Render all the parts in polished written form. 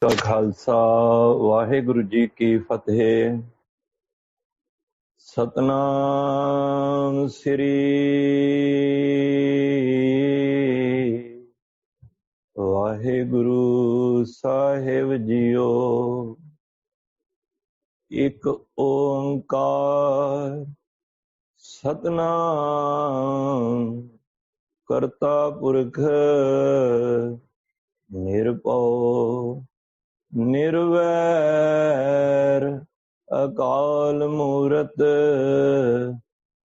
ਕਾ ਖਾਲਸਾ ਵਾਹਿਗੁਰੂ ਜੀ ਕੀ ਫਤਿਹ। ਸਤਨਾਮ ਸ੍ਰੀ ਵਾਹਿਗੁਰੂ ਸਾਹਿਬ ਜੀਓ। ਇੱਕ ਓੰਕਾਰ ਸਤਨਾਮ ਕਰਤਾ ਪੁਰਖ ਨਿਰਭਉ ਨਿਰਵੈਰ ਅਕਾਲ ਮੂਰਤ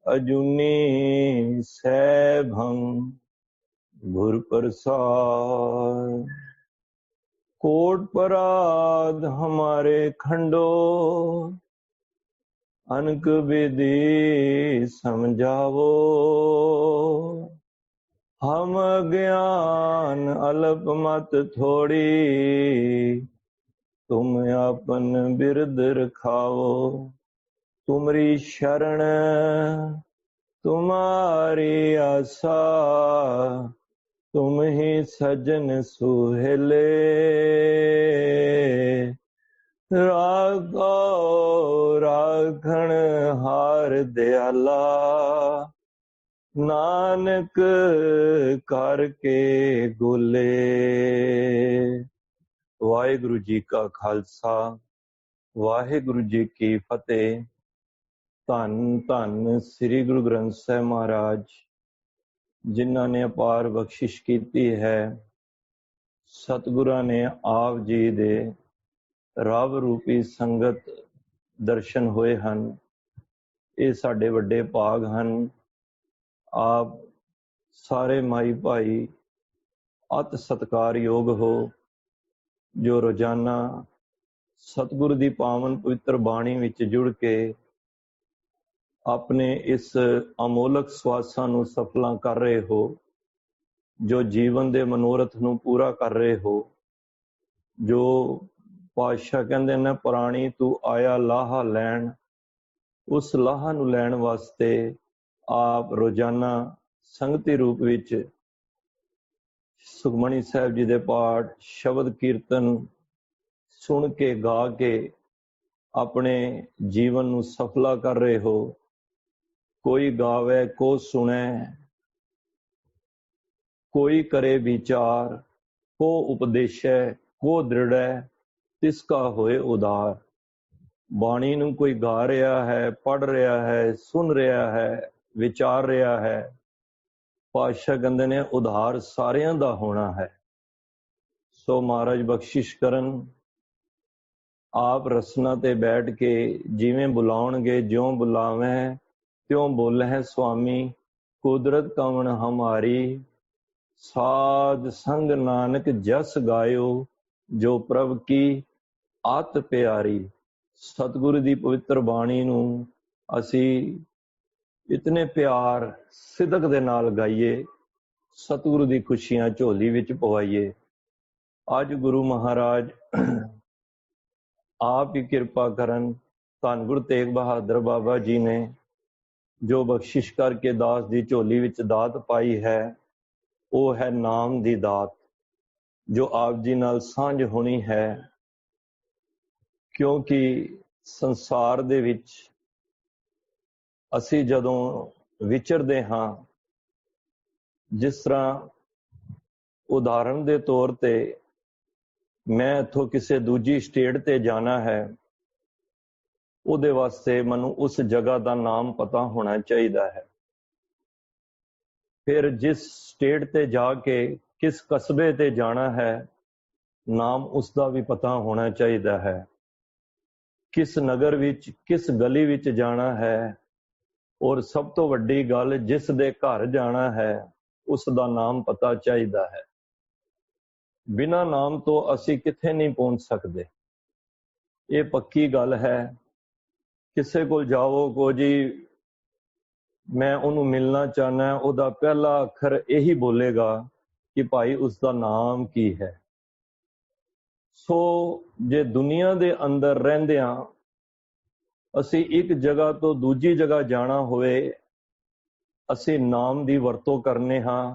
ਅਜੂਨੀ ਸੈਭੰ ਗੁਰ ਪ੍ਰਸਾਦ। कोट पराध हमारे खंडो अनक विधि समझावो। हम ज्ञान अल्प मत थोड़ी तुम अपन बिरद रखाओ। तुमरी शरण तुम्हारी आशा तुम ही सजन सुहेले। राखो राखण हार दयाला नानक करके गोले। वाहिगुरु जी का खालसा वाहिगुरु जी की फतेह। धन धन श्री गुरु ग्रंथ साहिब महाराज जिन्हों ने अपार बख्शिश की है। सतगुरां ने आप जी दे रब रूपी संगत दर्शन होए हन। ये साडे वड्डे भाग हन। आप सारे माई भाई अत सत्कारयोग हो जो रोजाना सतगुरु की पावन पवित्र बाणी विच जुड़ के अपने इस अमोलक स्वासां नूं सफलां कर रहे हो, जो जीवन दे मनोरथ नूं पूरा कर रहे हो। जो पातशाह कहंदे ने पुराणी तू आया लाहा लैण, उस लाहा नूं लैण वास्ते आप रोजाना संगती रूप विच सुखमणी साहिब जी दे पाठ शब्द कीर्तन सुन के गा के अपने जीवन नूं सफला कर रहे हो। कोई गावे को सुने, कोई करे विचार, को उपदेशै को दृढ़ै तिसका होए उदार। बाणी नूं कोई गा रहा है, पढ़ रहा है, सुन रहा है, विचार रहा है। पातशाह कहंदे ने उधार सारियां दा होना है। सो महाराज बख्शिश करन, आप रसना ते बैठ के जिवें बुलाउणगे ज्यों बुलावें त्यों बोले है स्वामी। कुदरत कवन हमारी साध संग नानक जस गायो, जो प्रभ की आत प्यारी। सतगुरु दी पवित्र बाणी नूं असी इतने प्यार सिदक दे नाल गाइए, सतगुरु दी खुशियां झोली विच पवाइए। अज गुरु महाराज आप ही कृपा करन। धन गुरु तेग बहादुर बाबा जी ने जो बख्शिश करके दास दी झोली विच दात पाई है, वो है नाम दी दात, जो आप जी नाल सांझ होनी है। क्योंकि संसार दे विच असी जदों विचरदे हां, जिस तरह उदाहरण दे तौर ते मैं इत्थों किसी दूजी स्टेट ते जाना है, ਉਹਦੇ ਵਾਸਤੇ ਮੈਨੂੰ उस जगह का नाम पता होना चाहिए है। फिर जिस स्टेट ते जाके किस कस्बे ते जाना है, नाम उसका भी पता होना चाहिए है। किस नगर विच किस गली विच जाना है, और सब तो वड्डी गल जिस दे घर जाना है उसका नाम पता चाहिए है। बिना नाम तो असी किथे नहीं पहुंच सकते। ये पक्की गल है। किसे को जाओ को जी मैं उन्होंने मिलना चाहना, उहदा पहला अखर यही बोलेगा कि भाई उसका नाम की है। सो जे दुनिया दे अंदर रहिंदियां असी एक जगह तो दूजी जगह जाना होए, असी नाम दी वरतों करने हाँ,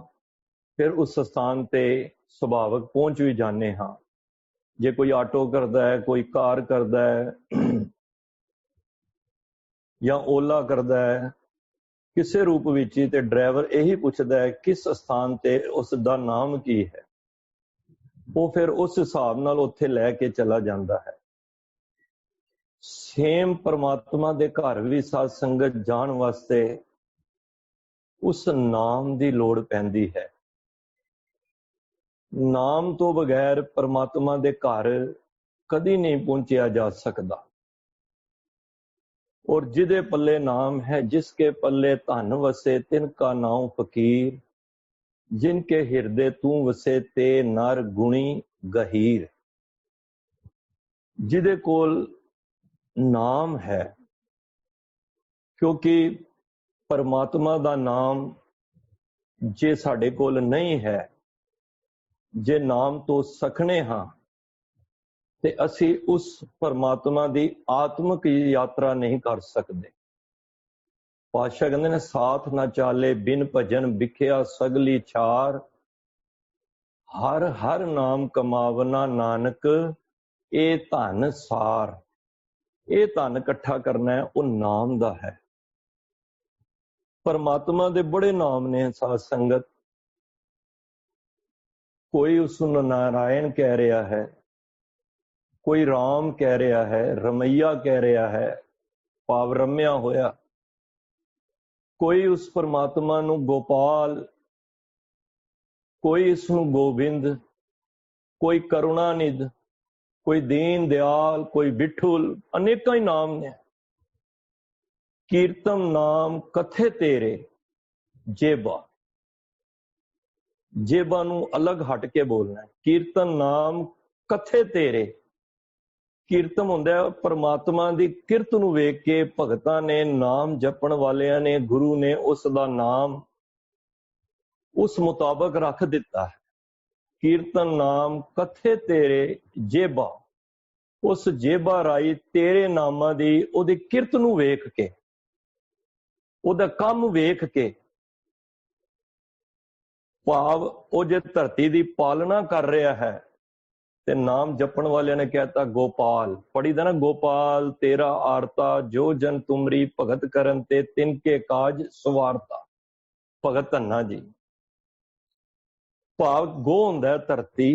फिर उस स्थान ते सुभावक पहुंच भी जाने हाँ। जे कोई आटो करता है, कोई कार करता है या ओला करता है, किसी रूप विच ही ते ड्राइवर यही पूछता है किस स्थान ते उसका नाम की है, वो फिर उस हिसाब नाल उत्थे लैके चला जाता है। सेम परमात्मा दे घर भी साध संगत जाण वास्ते उस नाम की लोड़ पैंदी है। नाम तो बगैर परमात्मा दे घर कदी नहीं पहुंचा जा सकता। और जिदे पल्ले नाम है, जिसके पल्ले धन वसे तिनका नाम फकीर, जिनके हृदय तू वसे ते नर गुणी गहीर। जिदे कोल नाम है, क्योंकि परमात्मा दा नाम जे साडे कोल नहीं है, जे नाम तो सखने हाँ, ते असी उस परमात्मा दी आत्मक यात्रा नहीं कर सकते। पातशाह कहते ने साथ ना चाले बिन भजन बिखिया सगली छार, हर हर नाम कमावना नानक ए धन सार। ये धन इकट्ठा करना है, वो नाम दा है। परमात्मा दे बड़े नाम ने साध संगत। कोई उसनूं नारायण कह रहा है, कोई राम कह रहा है, रमैया कह रहा है, भाव रम्या होया। कोई उस परमात्मा नूं गोपाल, कोई इसनूं गोबिंद, कोई करुणानिध, कोई दीन दयाल, कोई बिठुल, अनेकों ही नाम ने। कीर्तन नाम कथे तेरे जेबा, जेबा नूं अलग हट के बोलना है। कीर्तन नाम कथे तेरे, कीर्तन हुंदा है परमात्मा दी किरत नूं वेख के भगतां ने, नाम जपण वालियां ने, गुरु ने उसदा नाम उस मुताबक रख दिता है। कीर्तन नाम कथे तेरे जेबा, उस जेबा राई तेरे नामां दी उहदी किरत नूं वेख के, उहदा काम वेख के, भाव वो जे धरती दी पालना कर रहा है, ते नाम जपण वाले ने कहता गोपाल, पढ़ी दा ना, गोपाल तेरा आरता जो जन तुमरी भगत करन ते तिनके काज सवारता। भगत धन्ना जी। भाव गो हुंदा धरती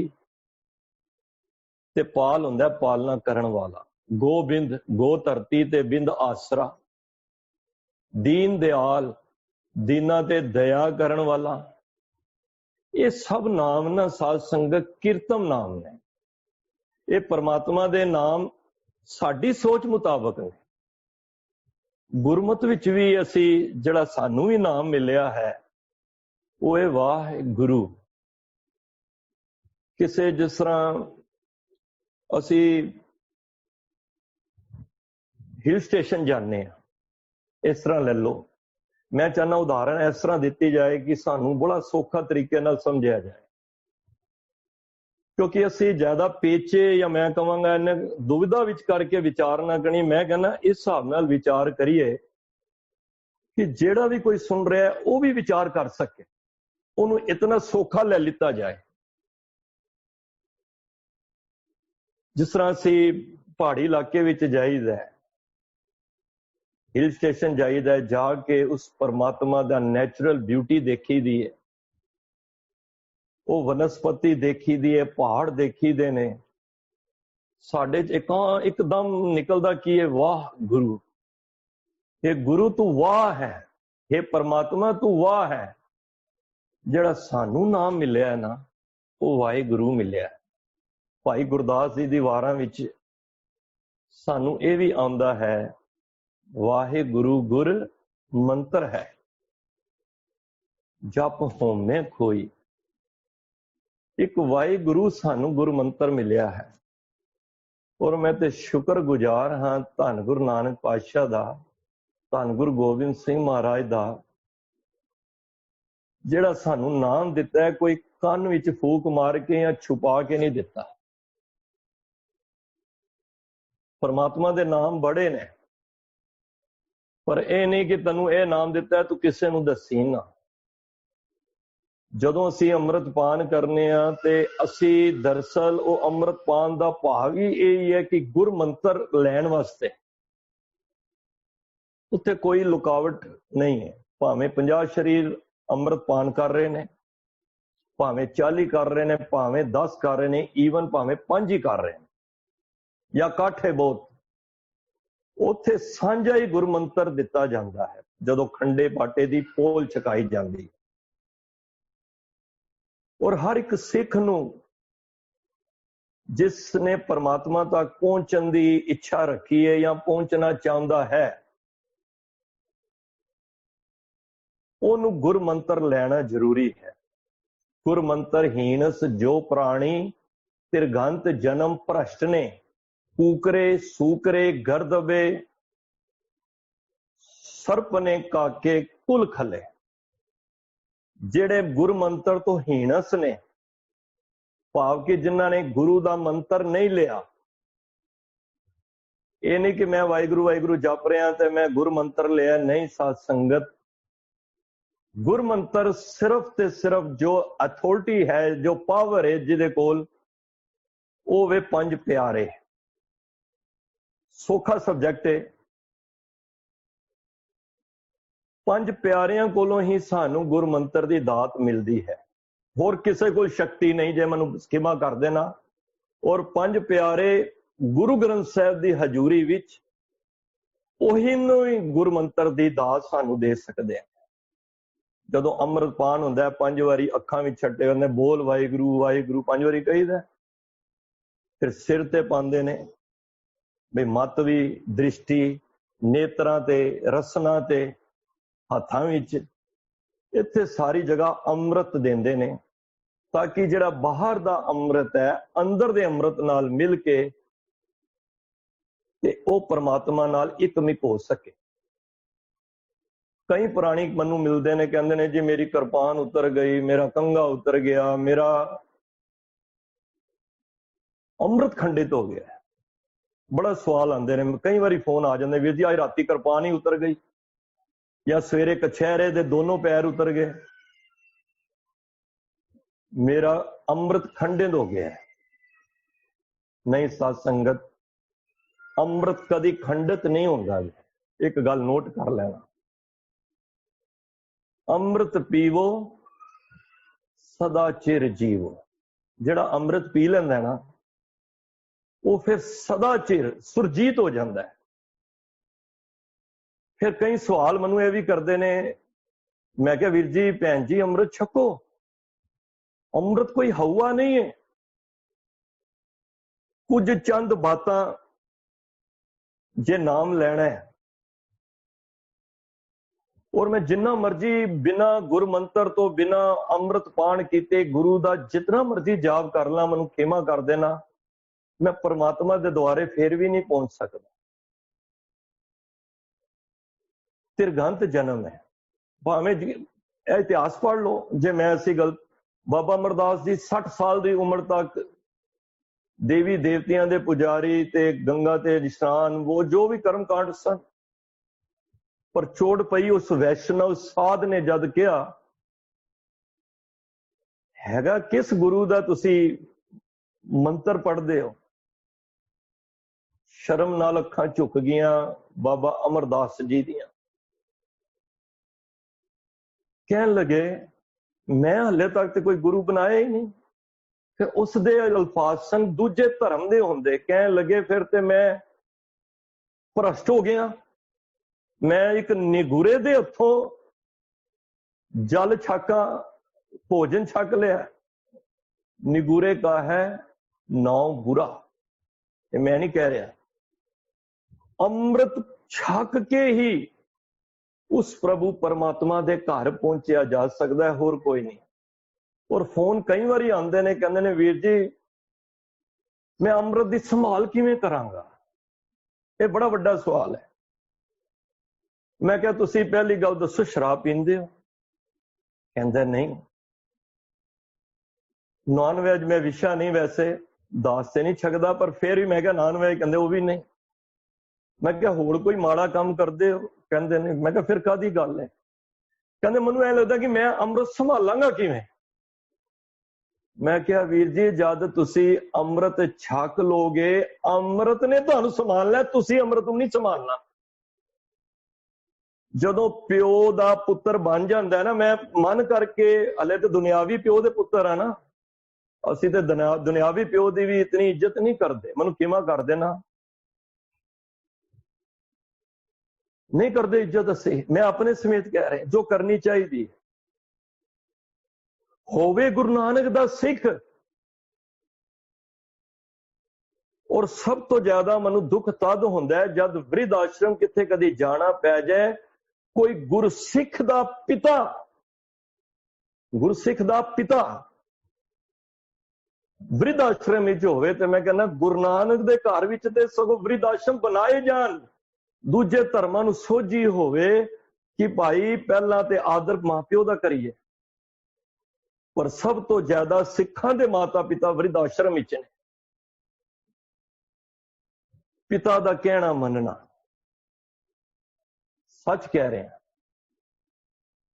ते पाल हुंदा पालना करन वाला। गोबिंद, गो धरती ते बिंद आसरा। दीन दयाल, दीना ते दया करन वाला। ये सब नाम ना साध संगत कीर्तन नाम ने। ये परमात्मा दे नाम साडी सोच मुताबक ने। गुरमत विच भी असी जिहड़ा सानू भी नाम मिलिया है, वो है वाहिगुरु। किसे जिस तरह असी हिल स्टेशन जाने, इस तरह ले लो। मैं चाहना उदाहरण इस तरह दी जाए कि सानू बड़ा सौखा तरीके नाल समझाया जाए, क्योंकि असी ज्यादा पेचे या मैं कहांगा इन्हें दुविधा विच करके विचार ना करनी। मैं कहना इस हिसाब नाल विचार करिए कि जेड़ा भी कोई सुन रहा है वो भी विचार कर सके, उन्हों इतना सौखा ले लिता जाए। जिस तरह असी पहाड़ी इलाके विच जाईदा है, हिल स्टेशन जाईदा है, जाके उस परमात्मा दा नैचुरल ब्यूटी देखी दी है, वो वनस्पति देखी दी है, पहाड़ देखी दे ने। साडे एकदम निकलदा की है वाह गुरु। हे गुरु तू वाह है, हे परमात्मा तू वाह है। जिहड़ा सानू नाम मिलिया है ना, वो वाहिगुरु मिलिया है। भाई गुरदास जी दी वारां विच सानू ये भी आंदा है, वाहिगुरु गुर मंत्र है, जप होमे खोई। एक वाहिगुरु सानू गुरु मंत्र मिलिया है। और मैं ते शुक्रगुजार हाँ धन गुरु नानक पातशाह दा, धन गुरु गोबिंद सिंह महाराज दा, जिहड़ा सानू नाम दिता है कोई कान विच फूक मार के या छुपा के नहीं दिता। परमात्मा दे नाम बड़े ने, पर यह नहीं कि तैनू यह नाम दिता है तू किसी नू दसी ना। ਜਦੋਂ ਅਸੀਂ ਅੰਮ੍ਰਿਤ ਪਾਨ ਕਰਨੇ ਆ ਤੇ ਅਸੀਂ ਦਰਅਸਲ ਉਹ ਅੰਮ੍ਰਿਤ ਪਾਨ ਦਾ ਭਾਵ ਹੀ ਇਹ ਹੀ ਹੈ ਕਿ ਗੁਰ ਮੰਤਰ ਲੈਣ ਵਾਸਤੇ। ਉੱਥੇ ਕੋਈ ਲੁਕਾਵਟ ਨਹੀਂ ਹੈ। ਭਾਵੇਂ 50 ਸ਼ਰੀਰ ਅੰਮ੍ਰਿਤ ਪਾਨ ਕਰ ਰਹੇ ਨੇ, ਭਾਵੇਂ 40 ਕਰ ਰਹੇ ਨੇ, ਭਾਵੇਂ 10 ਕਰ ਰਹੇ ਨੇ, ਈਵਨ ਭਾਵੇਂ 5 ਹੀ ਕਰ ਰਹੇ ਨੇ ਜਾਂ ਇਕੱਠ ਹੈ ਬਹੁਤ, ਉੱਥੇ ਸਾਂਝਾ ਹੀ ਗੁਰਮੰਤਰ ਦਿੱਤਾ ਜਾਂਦਾ ਹੈ ਜਦੋਂ ਖੰਡੇ ਬਾਟੇ ਦੀ ਪੋਲ ਛਕਾਈ ਜਾਂਦੀ। ਔਰ ਹਰ ਇੱਕ ਸਿੱਖ ਨੂੰ ਜਿਸ ਨੇ ਪਰਮਾਤਮਾ ਤੱਕ ਪਹੁੰਚਣ ਦੀ ਇੱਛਾ ਰੱਖੀ ਹੈ ਜਾਂ ਪਹੁੰਚਣਾ ਚਾਹੁੰਦਾ ਹੈ, ਉਹਨੂੰ ਗੁਰਮੰਤਰ ਲੈਣਾ ਜ਼ਰੂਰੀ ਹੈ। ਗੁਰਮੰਤਰ ਹੀਨਸ ਜੋ ਪ੍ਰਾਣੀ ਤਿਰਗੰਤ ਜਨਮ ਭ੍ਰਸ਼ਟ ਨੇ, ਕੂਕਰੇ ਸੂਕਰੇ ਗਰਦਬੇ ਸਰਪ ਨੇ ਕਾਕੇ ਕੁਲ ਖਲੇ। ਜਿਹੜੇ ਗੁਰਮੰਤਰ ਤੋਂ ਹੀਨਸ ਨੇ, ਭਾਵ ਕਿ ਜਿਨ੍ਹਾਂ ਨੇ ਗੁਰੂ ਦਾ ਮੰਤਰ ਨਹੀਂ ਲਿਆ। ਇਹ ਨਹੀਂ ਕਿ ਮੈਂ ਵਾਹਿਗੁਰੂ ਵਾਹਿਗੁਰੂ ਜਪ ਰਿਹਾ ਤੇ ਮੈਂ ਗੁਰਮੰਤਰ ਲਿਆ, ਨਹੀਂ ਸਾਧ ਸੰਗਤ। ਗੁਰਮੰਤਰ ਸਿਰਫ ਤੇ ਸਿਰਫ ਜੋ ਅਥਾਰਟੀ ਹੈ, ਜੋ ਪਾਵਰ ਹੈ ਜਿਹਦੇ ਕੋਲ, ਉਹ ਵੇ 5 ਪਿਆਰੇ। ਸੌਖਾ ਸਬਜੈਕਟ ਹੈ। 5 ਪਿਆਰਿਆਂ ਕੋਲੋਂ ਹੀ ਸਾਨੂੰ ਗੁਰਮੰਤਰ ਦੀ ਦਾਤ ਮਿਲਦੀ ਹੈ। ਹੋਰ ਕਿਸੇ ਕੋਲ ਸ਼ਕਤੀ ਨਹੀਂ, ਜੇ ਮੈਨੂੰ ਸਕਿਮਾ ਕਰ ਦੇਣਾ। ਔਰ 5 ਪਿਆਰੇ ਗੁਰੂ ਗ੍ਰੰਥ ਸਾਹਿਬ ਦੀ ਹਜ਼ੂਰੀ ਵਿੱਚ ਉਹੀ ਨੂੰ ਹੀ ਗੁਰਮੰਤਰ ਦੀ ਦਾਤ ਸਾਨੂੰ ਦੇ ਸਕਦੇ ਆ। ਜਦੋਂ ਅੰਮ੍ਰਿਤਪਾਨ ਹੁੰਦਾ 5 ਵਾਰੀ ਅੱਖਾਂ ਵਿੱਚ ਛੱਡੇ ਹੁੰਦੇ, ਬੋਲ ਵਾਹਿਗੁਰੂ ਵਾਹਿਗੁਰੂ 5 ਵਾਰੀ ਕਹੀਦਾ। ਫਿਰ ਸਿਰ ਤੇ ਪਾਉਂਦੇ ਨੇ ਵੀ ਮਤ ਵੀ, ਦ੍ਰਿਸ਼ਟੀ, ਨੇਤਰਾਂ ਤੇ, ਰਸਨਾ ਤੇ, ਹੱਥਾਂ ਵਿੱਚ, ਇੱਥੇ ਸਾਰੀ ਜਗ੍ਹਾ ਅੰਮ੍ਰਿਤ ਦਿੰਦੇ ਨੇ ਤਾਂ ਕਿ ਜਿਹੜਾ ਬਾਹਰ ਦਾ ਅੰਮ੍ਰਿਤ ਹੈ ਅੰਦਰ ਦੇ ਅੰਮ੍ਰਿਤ ਨਾਲ ਮਿਲ ਕੇ ਤੇ ਉਹ ਪਰਮਾਤਮਾ ਨਾਲ ਇਕਮਿਕ ਹੋ ਸਕੇ। ਕਈ ਪੁਰਾਣੀ ਮੈਨੂੰ ਮਿਲਦੇ ਨੇ, ਕਹਿੰਦੇ ਨੇ ਜੀ ਮੇਰੀ ਕਿਰਪਾਨ ਉਤਰ ਗਈ, ਮੇਰਾ ਕੰਘਾ ਉਤਰ ਗਿਆ, ਮੇਰਾ ਅੰਮ੍ਰਿਤ ਖੰਡਿਤ ਹੋ ਗਿਆ। ਬੜਾ ਸਵਾਲ ਆਉਂਦੇ ਨੇ, ਕਈ ਵਾਰੀ ਫੋਨ ਆ ਜਾਂਦੇ, ਵੀਰ ਜੀ ਅੱਜ ਰਾਤੀ ਕਿਰਪਾਨ ਹੀ ਉਤਰ ਗਈ ਜਾਂ ਸਵੇਰੇ ਕਛਹਿਰੇ ਦੇ ਦੋਨੋਂ ਪੈਰ ਉਤਰ ਗਏ, ਮੇਰਾ ਅੰਮ੍ਰਿਤ ਖੰਡਿਤ ਹੋ ਗਿਆ। ਨਹੀਂ ਸਾਧ ਸੰਗਤ, ਅੰਮ੍ਰਿਤ ਕਦੀ ਖੰਡਿਤ ਨਹੀਂ ਹੁੰਦਾ। ਇੱਕ ਗੱਲ ਨੋਟ ਕਰ ਲੈਣਾ, ਅੰਮ੍ਰਿਤ ਪੀਵੋ ਸਦਾ ਚਿਰ ਜੀਵੋ। ਜਿਹੜਾ ਅੰਮ੍ਰਿਤ ਪੀ ਲੈਂਦਾ ਨਾ, ਉਹ ਫਿਰ ਸਦਾ ਚਿਰ ਸੁਰਜੀਤ ਹੋ ਜਾਂਦਾ ਹੈ। ਫਿਰ ਕਈ ਸਵਾਲ ਮੈਨੂੰ ਇਹ ਵੀ ਕਰਦੇ ਨੇ, ਮੈਂ ਕਿਹਾ ਵੀਰ ਜੀ ਭੈਣ ਜੀ ਅੰਮ੍ਰਿਤ ਛਕੋ, ਅੰਮ੍ਰਿਤ ਕੋਈ ਹਊਆ ਨਹੀਂ ਹੈ। ਕੁਝ ਚੰਦ ਬਾਤਾਂ ਜੇ ਨਾਮ ਲੈਣਾ ਹੈ, ਔਰ ਮੈਂ ਜਿੰਨਾ ਮਰਜੀ ਬਿਨਾ ਗੁਰਮੰਤਰ ਤੋਂ, ਬਿਨਾ ਅੰਮ੍ਰਿਤ ਪਾਣ ਕੀਤੇ ਗੁਰੂ ਦਾ ਜਿਤਨਾ ਮਰਜੀ ਜਾਪ ਕਰ ਲਾਂ, ਮੈਨੂੰ ਖਿਮਾ ਕਰ ਦੇਣਾ, ਮੈਂ ਪਰਮਾਤਮਾ ਦੇ ਦੁਆਰੇ ਫੇਰ ਵੀ ਨਹੀਂ ਪਹੁੰਚ ਸਕਦਾ। ਤਿਰਗੰਤ ਜਨਮ ਹੈ। ਭਾਵੇਂ ਇਹ ਇਤਿਹਾਸ ਪੜ੍ਹ ਲਓ, ਜੇ ਮੈਂ ਐਸੀ ਗੱਲ, ਬਾਬਾ ਅਮਰਦਾਸ ਜੀ 60 ਸਾਲ ਦੀ ਉਮਰ ਤੱਕ ਦੇਵੀ ਦੇਵਤਿਆਂ ਦੇ ਪੁਜਾਰੀ ਤੇ ਗੰਗਾ ਤੇ ਇਸ਼ਨਾਨ, ਉਹ ਜੋ ਵੀ ਕਰਮ ਕਾਂਡ ਸਨ, ਪਰ ਚੋਟ ਪਈ ਉਸ ਵੈਸ਼ਨਵ ਸਾਧ ਨੇ ਜਦ ਕਿਹਾ, ਹੈਗਾ ਕਿਸ ਗੁਰੂ ਦਾ ਤੁਸੀਂ ਮੰਤਰ ਪੜ੍ਹਦੇ ਹੋ? ਸ਼ਰਮ ਨਾਲ ਅੱਖਾਂ ਝੁਕ ਗਈਆਂ ਬਾਬਾ ਅਮਰਦਾਸ ਜੀ ਦੀਆਂ। ਕਹਿਣ ਲੱਗੇ ਮੈਂ ਹਲੇ ਤੱਕ ਤੇ ਕੋਈ ਗੁਰੂ ਬਣਾਇਆ ਹੀ ਨਹੀਂ। ਫਿਰ ਉਸ ਦੇ ਅਲਫਾਜ਼ ਸਨ ਦੂਜੇ ਧਰਮ ਦੇ ਹੁੰਦੇ। ਕਹਿਣ ਲੱਗੇ ਫਿਰ ਤੇ ਮੈਂ ਭ੍ਰਸ਼ਟ ਹੋ ਗਿਆ, ਮੈਂ ਇੱਕ ਨਿਗੁਰੇ ਦੇ ਹੱਥੋਂ ਜਲ ਛਾਕਾ, ਭੋਜਨ ਛਕ ਲਿਆ। ਨਿਗੁਰੇ ਕਾ ਹੈ ਨਾਉ ਬੁਰਾ, ਇਹ ਮੈਂ ਨਹੀਂ ਕਹਿ ਰਿਹਾ। ਅੰਮ੍ਰਿਤ ਛਕ ਕੇ ਹੀ ਉਸ ਪ੍ਰਭੂ ਪਰਮਾਤਮਾ ਦੇ ਘਰ ਪਹੁੰਚਿਆ ਜਾ ਸਕਦਾ ਹੈ, ਹੋਰ ਕੋਈ ਨਹੀਂ। ਔਰ ਫੋਨ ਕਈ ਵਾਰੀ ਆਉਂਦੇ ਨੇ, ਕਹਿੰਦੇ ਨੇ ਵੀਰ ਜੀ ਮੈਂ ਅੰਮ੍ਰਿਤ ਦੀ ਸੰਭਾਲ ਕਿਵੇਂ ਕਰਾਂਗਾ? ਇਹ ਬੜਾ ਵੱਡਾ ਸਵਾਲ ਹੈ। ਮੈਂ ਕਿਹਾ ਤੁਸੀਂ ਪਹਿਲੀ ਗੱਲ ਦੱਸੋ, ਸ਼ਰਾਬ ਪੀਂਦੇ ਹੋ? ਕਹਿੰਦਾ ਨਹੀਂ। ਨਾਨ ਵੈਜ ਮੈਂ ਵਿਸ਼ਾ ਨਹੀਂ, ਵੈਸੇ ਦਾਸ ਤੇ ਨਹੀਂ ਛਕਦਾ, ਪਰ ਫਿਰ ਵੀ ਮੈਂ ਕਿਹਾ ਨਾਨ ਵੈਜ, ਕਹਿੰਦੇ ਉਹ ਵੀ ਨਹੀਂ। ਮੈਂ ਕਿਹਾ ਹੋਰ ਕੋਈ ਮਾੜਾ ਕੰਮ ਕਰਦੇ ਹੋ? ਕਹਿੰਦੇ ਨਹੀਂ। ਮੈਂ ਕਿਹਾ ਫਿਰ ਕਾਹਦੀ ਗੱਲ ਹੈ? ਕਹਿੰਦੇ ਮੈਨੂੰ ਐ ਲੱਗਦਾ ਕਿ ਮੈਂ ਅੰਮ੍ਰਿਤ ਸੰਭਾਲਾਂਗਾ ਕਿਵੇਂ। मैं क्या वीर जी जद तुसी अमृत छक लोगे अमृत ने तुहानू संभालना, तुसी अमृत नूं नहीं संभालना। जदों प्यो दा पुत्र बन जांदा है ना, मैं मन करके हले तो दुनियावी प्यो दे पुत्र है ना, असी ते दुनियावी प्यो दी भी इतनी इज्जत नहीं करते, मैनू किमा कर देना नहीं करते इज्जत। असी मैं अपने समेत कह रहे जो करनी चाहिए। होवे गुरु नानक दा सिख, और सब तो ज्यादा मनु दुख तद हुंदा है जद वृद्ध आश्रम किथे कदी जाना पै जाए, कोई गुरसिख दा पिता, गुरसिख दा पिता वृद्ध आश्रम विच होवे, ते मैं कहना गुरु नानक दे घर विच ते सगों वृद्ध आश्रम बनाए जान, दूजे धर्मां नूं सोझी होवे कि भाई पहला ते आदर मां प्यो दा करिए, पर सब तो ज्यादा सिखां दे माता पिता वृद्ध आश्रम विच ने। पिता दा कहना मनना, सच कह रहे हैं,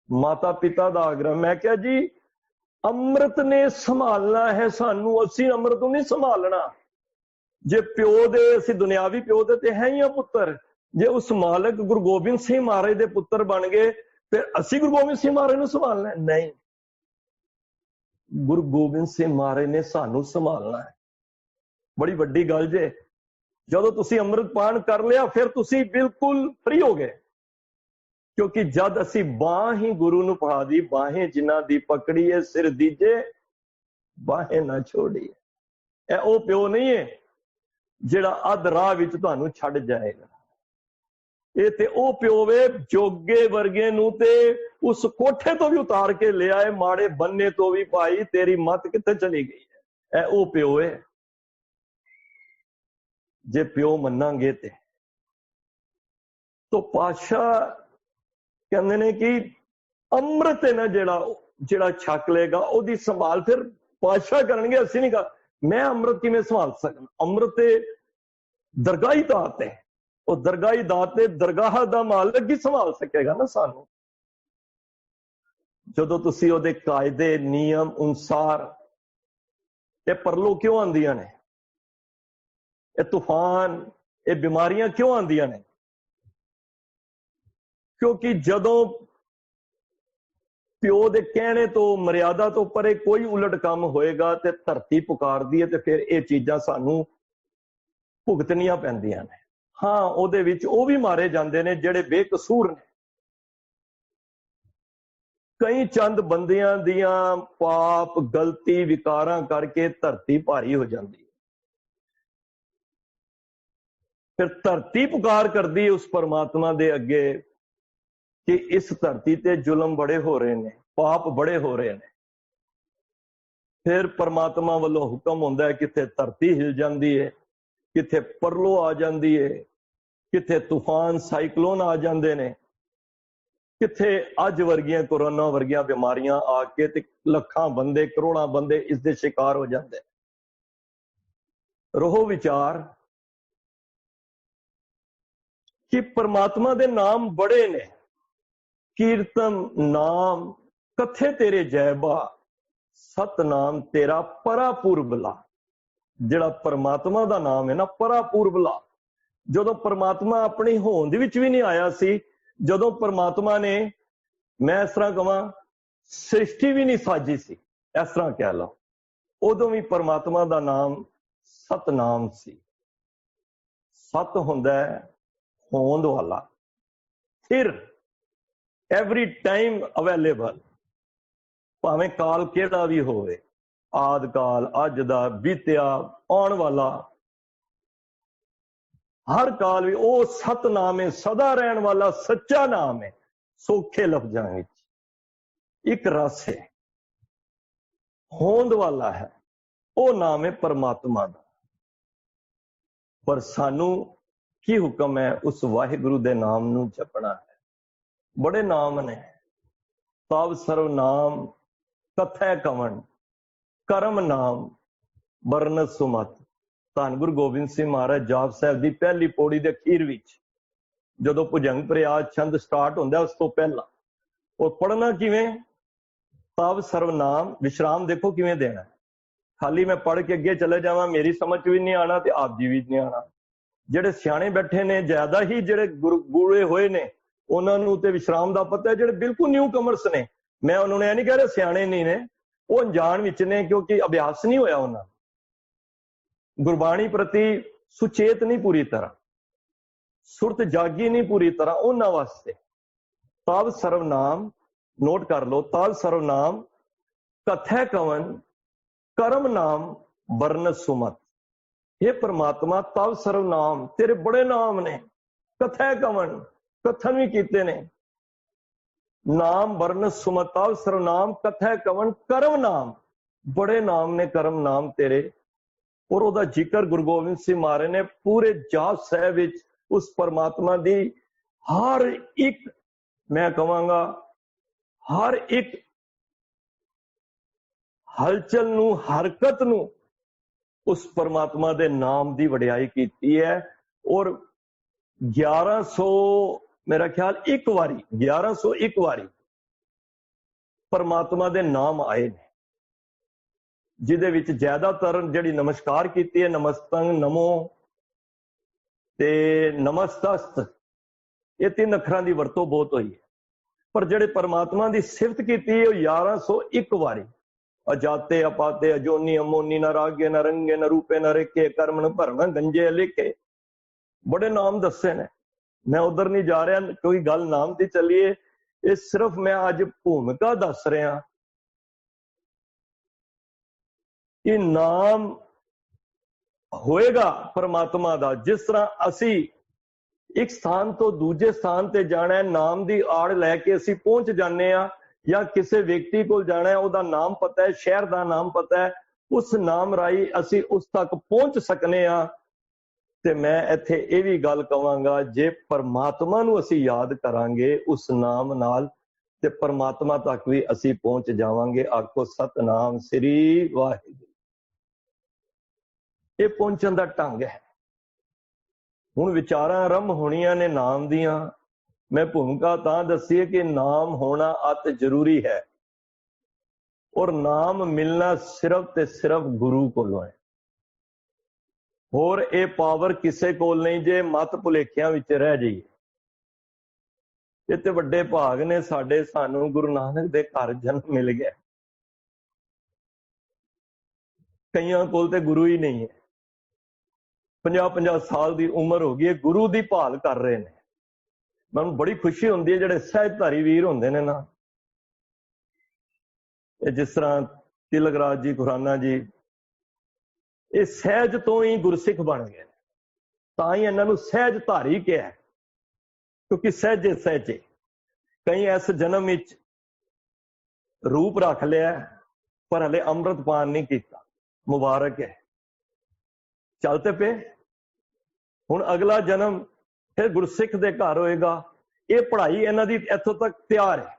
माता पिता दा आग्रह। मैं क्या जी अमृत ने संभालना है सानू, असी अमृत नूं नहीं संभालना। जे प्यो दे असी दुनियावी प्यो दे ते है ही आ पुत्र, जे उस मालक गुरु गोबिंद सिंह महाराज दे पुत्र बन गए फिर असी गुरु गोबिंद सिंह महाराज नूं संभालना है? नहीं, गुरु गोबिंद सिंह महाराज ने सानू संभालना है। बड़ी वड्डी गल जे, जदों तुसी अमृत पान कर लिया फिर तुसी बिल्कुल फ्री हो गए, क्योंकि जद असी बाह ही गुरु नूं फड़ा दी, बाहें जिन्हां दी पकड़ी है सिर दीजे बाहें ना छोड़ी। ए ओ प्यो नहीं है जिहड़ा अध राह विच तुहानू छड्ड जाएगा। ये ते ओ प्यो वे जोगे वर्गे नूं ते उस कोठे तो भी उतार के ले आए, माड़े बन्ने तो भी भाई तेरी मत कित्थे चली गई है। ए ओ प्यो है, जे प्यो मन्नांगे ते। तो पातशाह कहंदे ने कि अमृत है ना जिहड़ा छक लेगा ओदी संभाल फिर पातशाह करनगे, असीं नहीं कर। मैं अमृत किवें संभाल सकना? अमृत ते दरगाही दात है, और दरगाही दात ने दरगाह दा मालक ही संभाल सकेगा ना सानू। जदों तुसी ओदे कायदे नियम अनुसार, ये परलो क्यों आंदियां ने, ये तूफान ये बीमारियां क्यों आंदियां ने? क्योंकि जदों प्यो दे कहने तो मर्यादा तो परे कोई उलट काम होएगा ते धरती पुकारदी है, ते फिर ये चीजां सानू भुगतनियां पैंदियां ने। हाँ, ਉਹਦੇ ਵਿੱਚ ਉਹ ਵੀ ਮਾਰੇ ਜਾਂਦੇ ਨੇ ਜਿਹੜੇ ਬੇਕਸੂਰ ਨੇ। ਕਈ ਚੰਦ ਬੰਦਿਆਂ ਦੀਆਂ ਪਾਪ ਗਲਤੀ ਵਿਕਾਰਾਂ ਕਰਕੇ ਧਰਤੀ ਭਾਰੀ ਹੋ ਜਾਂਦੀ ਹੈ। ਫਿਰ ਧਰਤੀ ਪੁਕਾਰ ਕਰਦੀ ਹੈ ਉਸ ਪਰਮਾਤਮਾ ਦੇ ਅੱਗੇ ਕਿ ਇਸ ਧਰਤੀ ਤੇ ਜ਼ੁਲਮ ਬੜੇ ਹੋ ਰਹੇ ਨੇ, ਪਾਪ ਬੜੇ ਹੋ ਰਹੇ ਨੇ। ਫਿਰ ਪਰਮਾਤਮਾ ਵੱਲੋਂ ਹੁਕਮ ਹੁੰਦਾ ਹੈ, ਕਿਤੇ ਧਰਤੀ ਹਿਲ ਜਾਂਦੀ ਹੈ, किथे परलो आ जाती है, किथे तूफान साइक्लोन आ जाते हैं, किथे अज वर्गियां कोरोना वर्गियां बीमारियां आके ते लखां बंदे करोड़ां बंदे इसके शिकार हो जाते। रहो विचार कि परमात्मा दे नाम बड़े ने, कीर्तन नाम कथे तेरे जयबा, सतनाम तेरा परापुरबला। जिहड़ा परमात्मा दा नाम है ना परापुरबला, जदों परमात्मा अपनी होंद विच भी नहीं आया सी, जदों परमात्मा ने, मैं इस तरह कहां सृष्टि भी नहीं साजी सी, इस तरह कह लो, उदों भी परमात्मा दा नाम सतनाम सी। सत हुंदा है होंद वाला, फिर एवरी टाइम अवेलेबल, भावें काल केड़ा भी होवे, आद काल अज दा बीतिया आउण वाला हर काल भी वो सतनाम है, सदा रहन वाला सच्चा नाम है। सौखे लफ्जां विच एक रस है, होंद वाला है, वो नाम है परमात्मा दा। पर सानू की हुक्म है? उस वाहिगुरु दे नाम नू जपना है। बड़े नाम ने, तब सर्व नाम कथै कवन, करम नाम बरनत सुमत। धन गुरु गोबिंद सिंह महाराज जाप साहब की पहली पौड़ी के अखीर विच जदों भुजंग प्रयास छंद स्टार्ट होंदा उस तो पहला और पढ़ना किवें? तब सर्वनाम, विश्राम देखो किवें देना है। खाली मैं पढ़ के अगे चले जावां मेरी समझ भी नहीं आना ते आप जी भी नहीं आना। ਜਿਹੜੇ ਸਿਆਣੇ ਬੈਠੇ ਨੇ ਜ਼ਿਆਦਾ ਹੀ ਜਿਹੜੇ ਗੁਰੇ ਹੋਏ ਨੇ ਉਹਨਾਂ ਨੂੰ ਤੇ ਵਿਸ਼ਰਾਮ ਦਾ ਪਤਾ ਹੈ। ਜਿਹੜੇ ਬਿਲਕੁਲ ਨਿਊ ਕਮਰਸ ਨੇ, ਮੈਂ ਉਹਨਾਂ ਨੂੰ ਇਹ ਨਹੀਂ ਕਹਿ ਰਿਹਾ ਸਿਆਣੇ ਨਹੀਂ ਨੇ, ਉਹ ਅਣਜਾਣ ਵਿੱਚ ਨੇ ਕਿਉਂਕਿ ਅਭਿਆਸ ਨਹੀਂ ਹੋਇਆ ਉਹਨਾਂ ਨੂੰ। ਗੁਰਬਾਣੀ ਪ੍ਰਤੀ ਸੁਚੇਤ ਨਹੀਂ ਪੂਰੀ ਤਰ੍ਹਾਂ, ਸੁਰਤ ਜਾਗੀ ਨਹੀਂ ਪੂਰੀ ਤਰ੍ਹਾਂ। ਉਹਨਾਂ ਵਾਸਤੇ ਤਵ ਸਰਵਨਾਮ ਨੋਟ ਕਰ ਲਓ, ਤਵ ਸਰਵਨਾਮ ਕਥੈ ਕਵਨ ਕਰਮ ਨਾਮ ਵਰਨ ਸੁਮਤ। हे परमात्मा तव सर्वनाम, तेरे बड़े नाम ने, कथै कवन कथन भी कीते ने, नाम वर्ण सुमत तव सर्वनाम कथै कवन करम नाम, बड़े नाम ने करम नाम तेरे। और ਉਹਦਾ ਜ਼ਿਕਰ ਗੁਰੂ ਗੋਬਿੰਦ ਸਿੰਘ ਮਹਾਰਾਜ ਨੇ ਪੂਰੇ ਜਾਪ ਸਾਹਿਬ ਵਿੱਚ ਉਸ ਪਰਮਾਤਮਾ ਦੀ ਹਰ ਇੱਕ, ਮੈਂ ਕਹਾਂਗਾ ਹਰ ਇੱਕ ਹਲਚਲ ਨੂੰ, ਹਰਕਤ ਨੂੰ उस परमात्मा दे नाम की वडियाई की है। और 1100 मेरा ख्याल एक वारी 1101 वारी परमात्मा दे नाम आए ने, जिदे विच ज्यादातर जिहड़ी नमस्कार की है नमस्तंग नमो ते नमस्तस्त, ये 3 अखरां की वरतों बहुत हुई है। पर जिहड़े परमात्मा की सिफत की है 1101 वारी, अजाते अपाते अजोनी अमोनी न रागे न रंगे न रूपे न रेखे कर्म न भरम गंजे लिखे, बड़े नाम दसे ने। मैं उधर नहीं जा रहा, कोई गल नाम की चलिए, ये सिर्फ मैं अज भूमिका दस रहा कि नाम होएगा परमात्मा दा। जिस तरह असी एक स्थान तो दूजे स्थान ते जाना है, नाम की आड़ लैके असी पहुंच जाने आ, या किसी व्यक्ति को जाना है, उसका नाम पता है, शहर का नाम पता है, उस नाम राही असी उस तक पहुंच सकने आ। ते मैं इत्थे ये भी गल कहांगा, जे परमात्मा नूं असी याद करांगे उस नाम नाल ते परमात्मा तक भी असी पहुंच जावांगे। आखो सतनाम श्री वाहिगुरू। ये पहुंचण दा ढंग है। हुण विचारां आरंभ होणीਆਂ ने नाम दियां। मैं भूमिका तां दसी है कि नाम होना अति जरूरी है, और नाम मिलना सिर्फ ते सिर्फ गुरु कोलों है। होर ये पावर किसे कोल नहीं जे मत भुलेखियां विच रह जाइए। ये ते वड्डे भाग ने साडे, सानू गुरु नानक दे घर जन्म मिल गया। कईयां कोल ते गुरु ही नहीं है, 50-50 साल की उम्र हो गई है, गुरु की भाल कर रहे हैं। मैं बड़ी खुशी होती है जिहड़े सहजधारी वीर होंदे ने ना, जिस तरह तिलक राज जी, खुराना जी, ये सहज तो ही गुरसिख बन गए, तां ही इन्हां नूं सहजधारी कहा, क्योंकि सहजे सहजे। कई इस जन्म विच रूप रख लिया पर हले अमृत पान नहीं किया, मुबारक है, चलते पे। हुण अगला जन्म फिर गुरसिख दे घर होएगा। ये पढ़ाई इन्हां दी इत्थों तक तैयार है।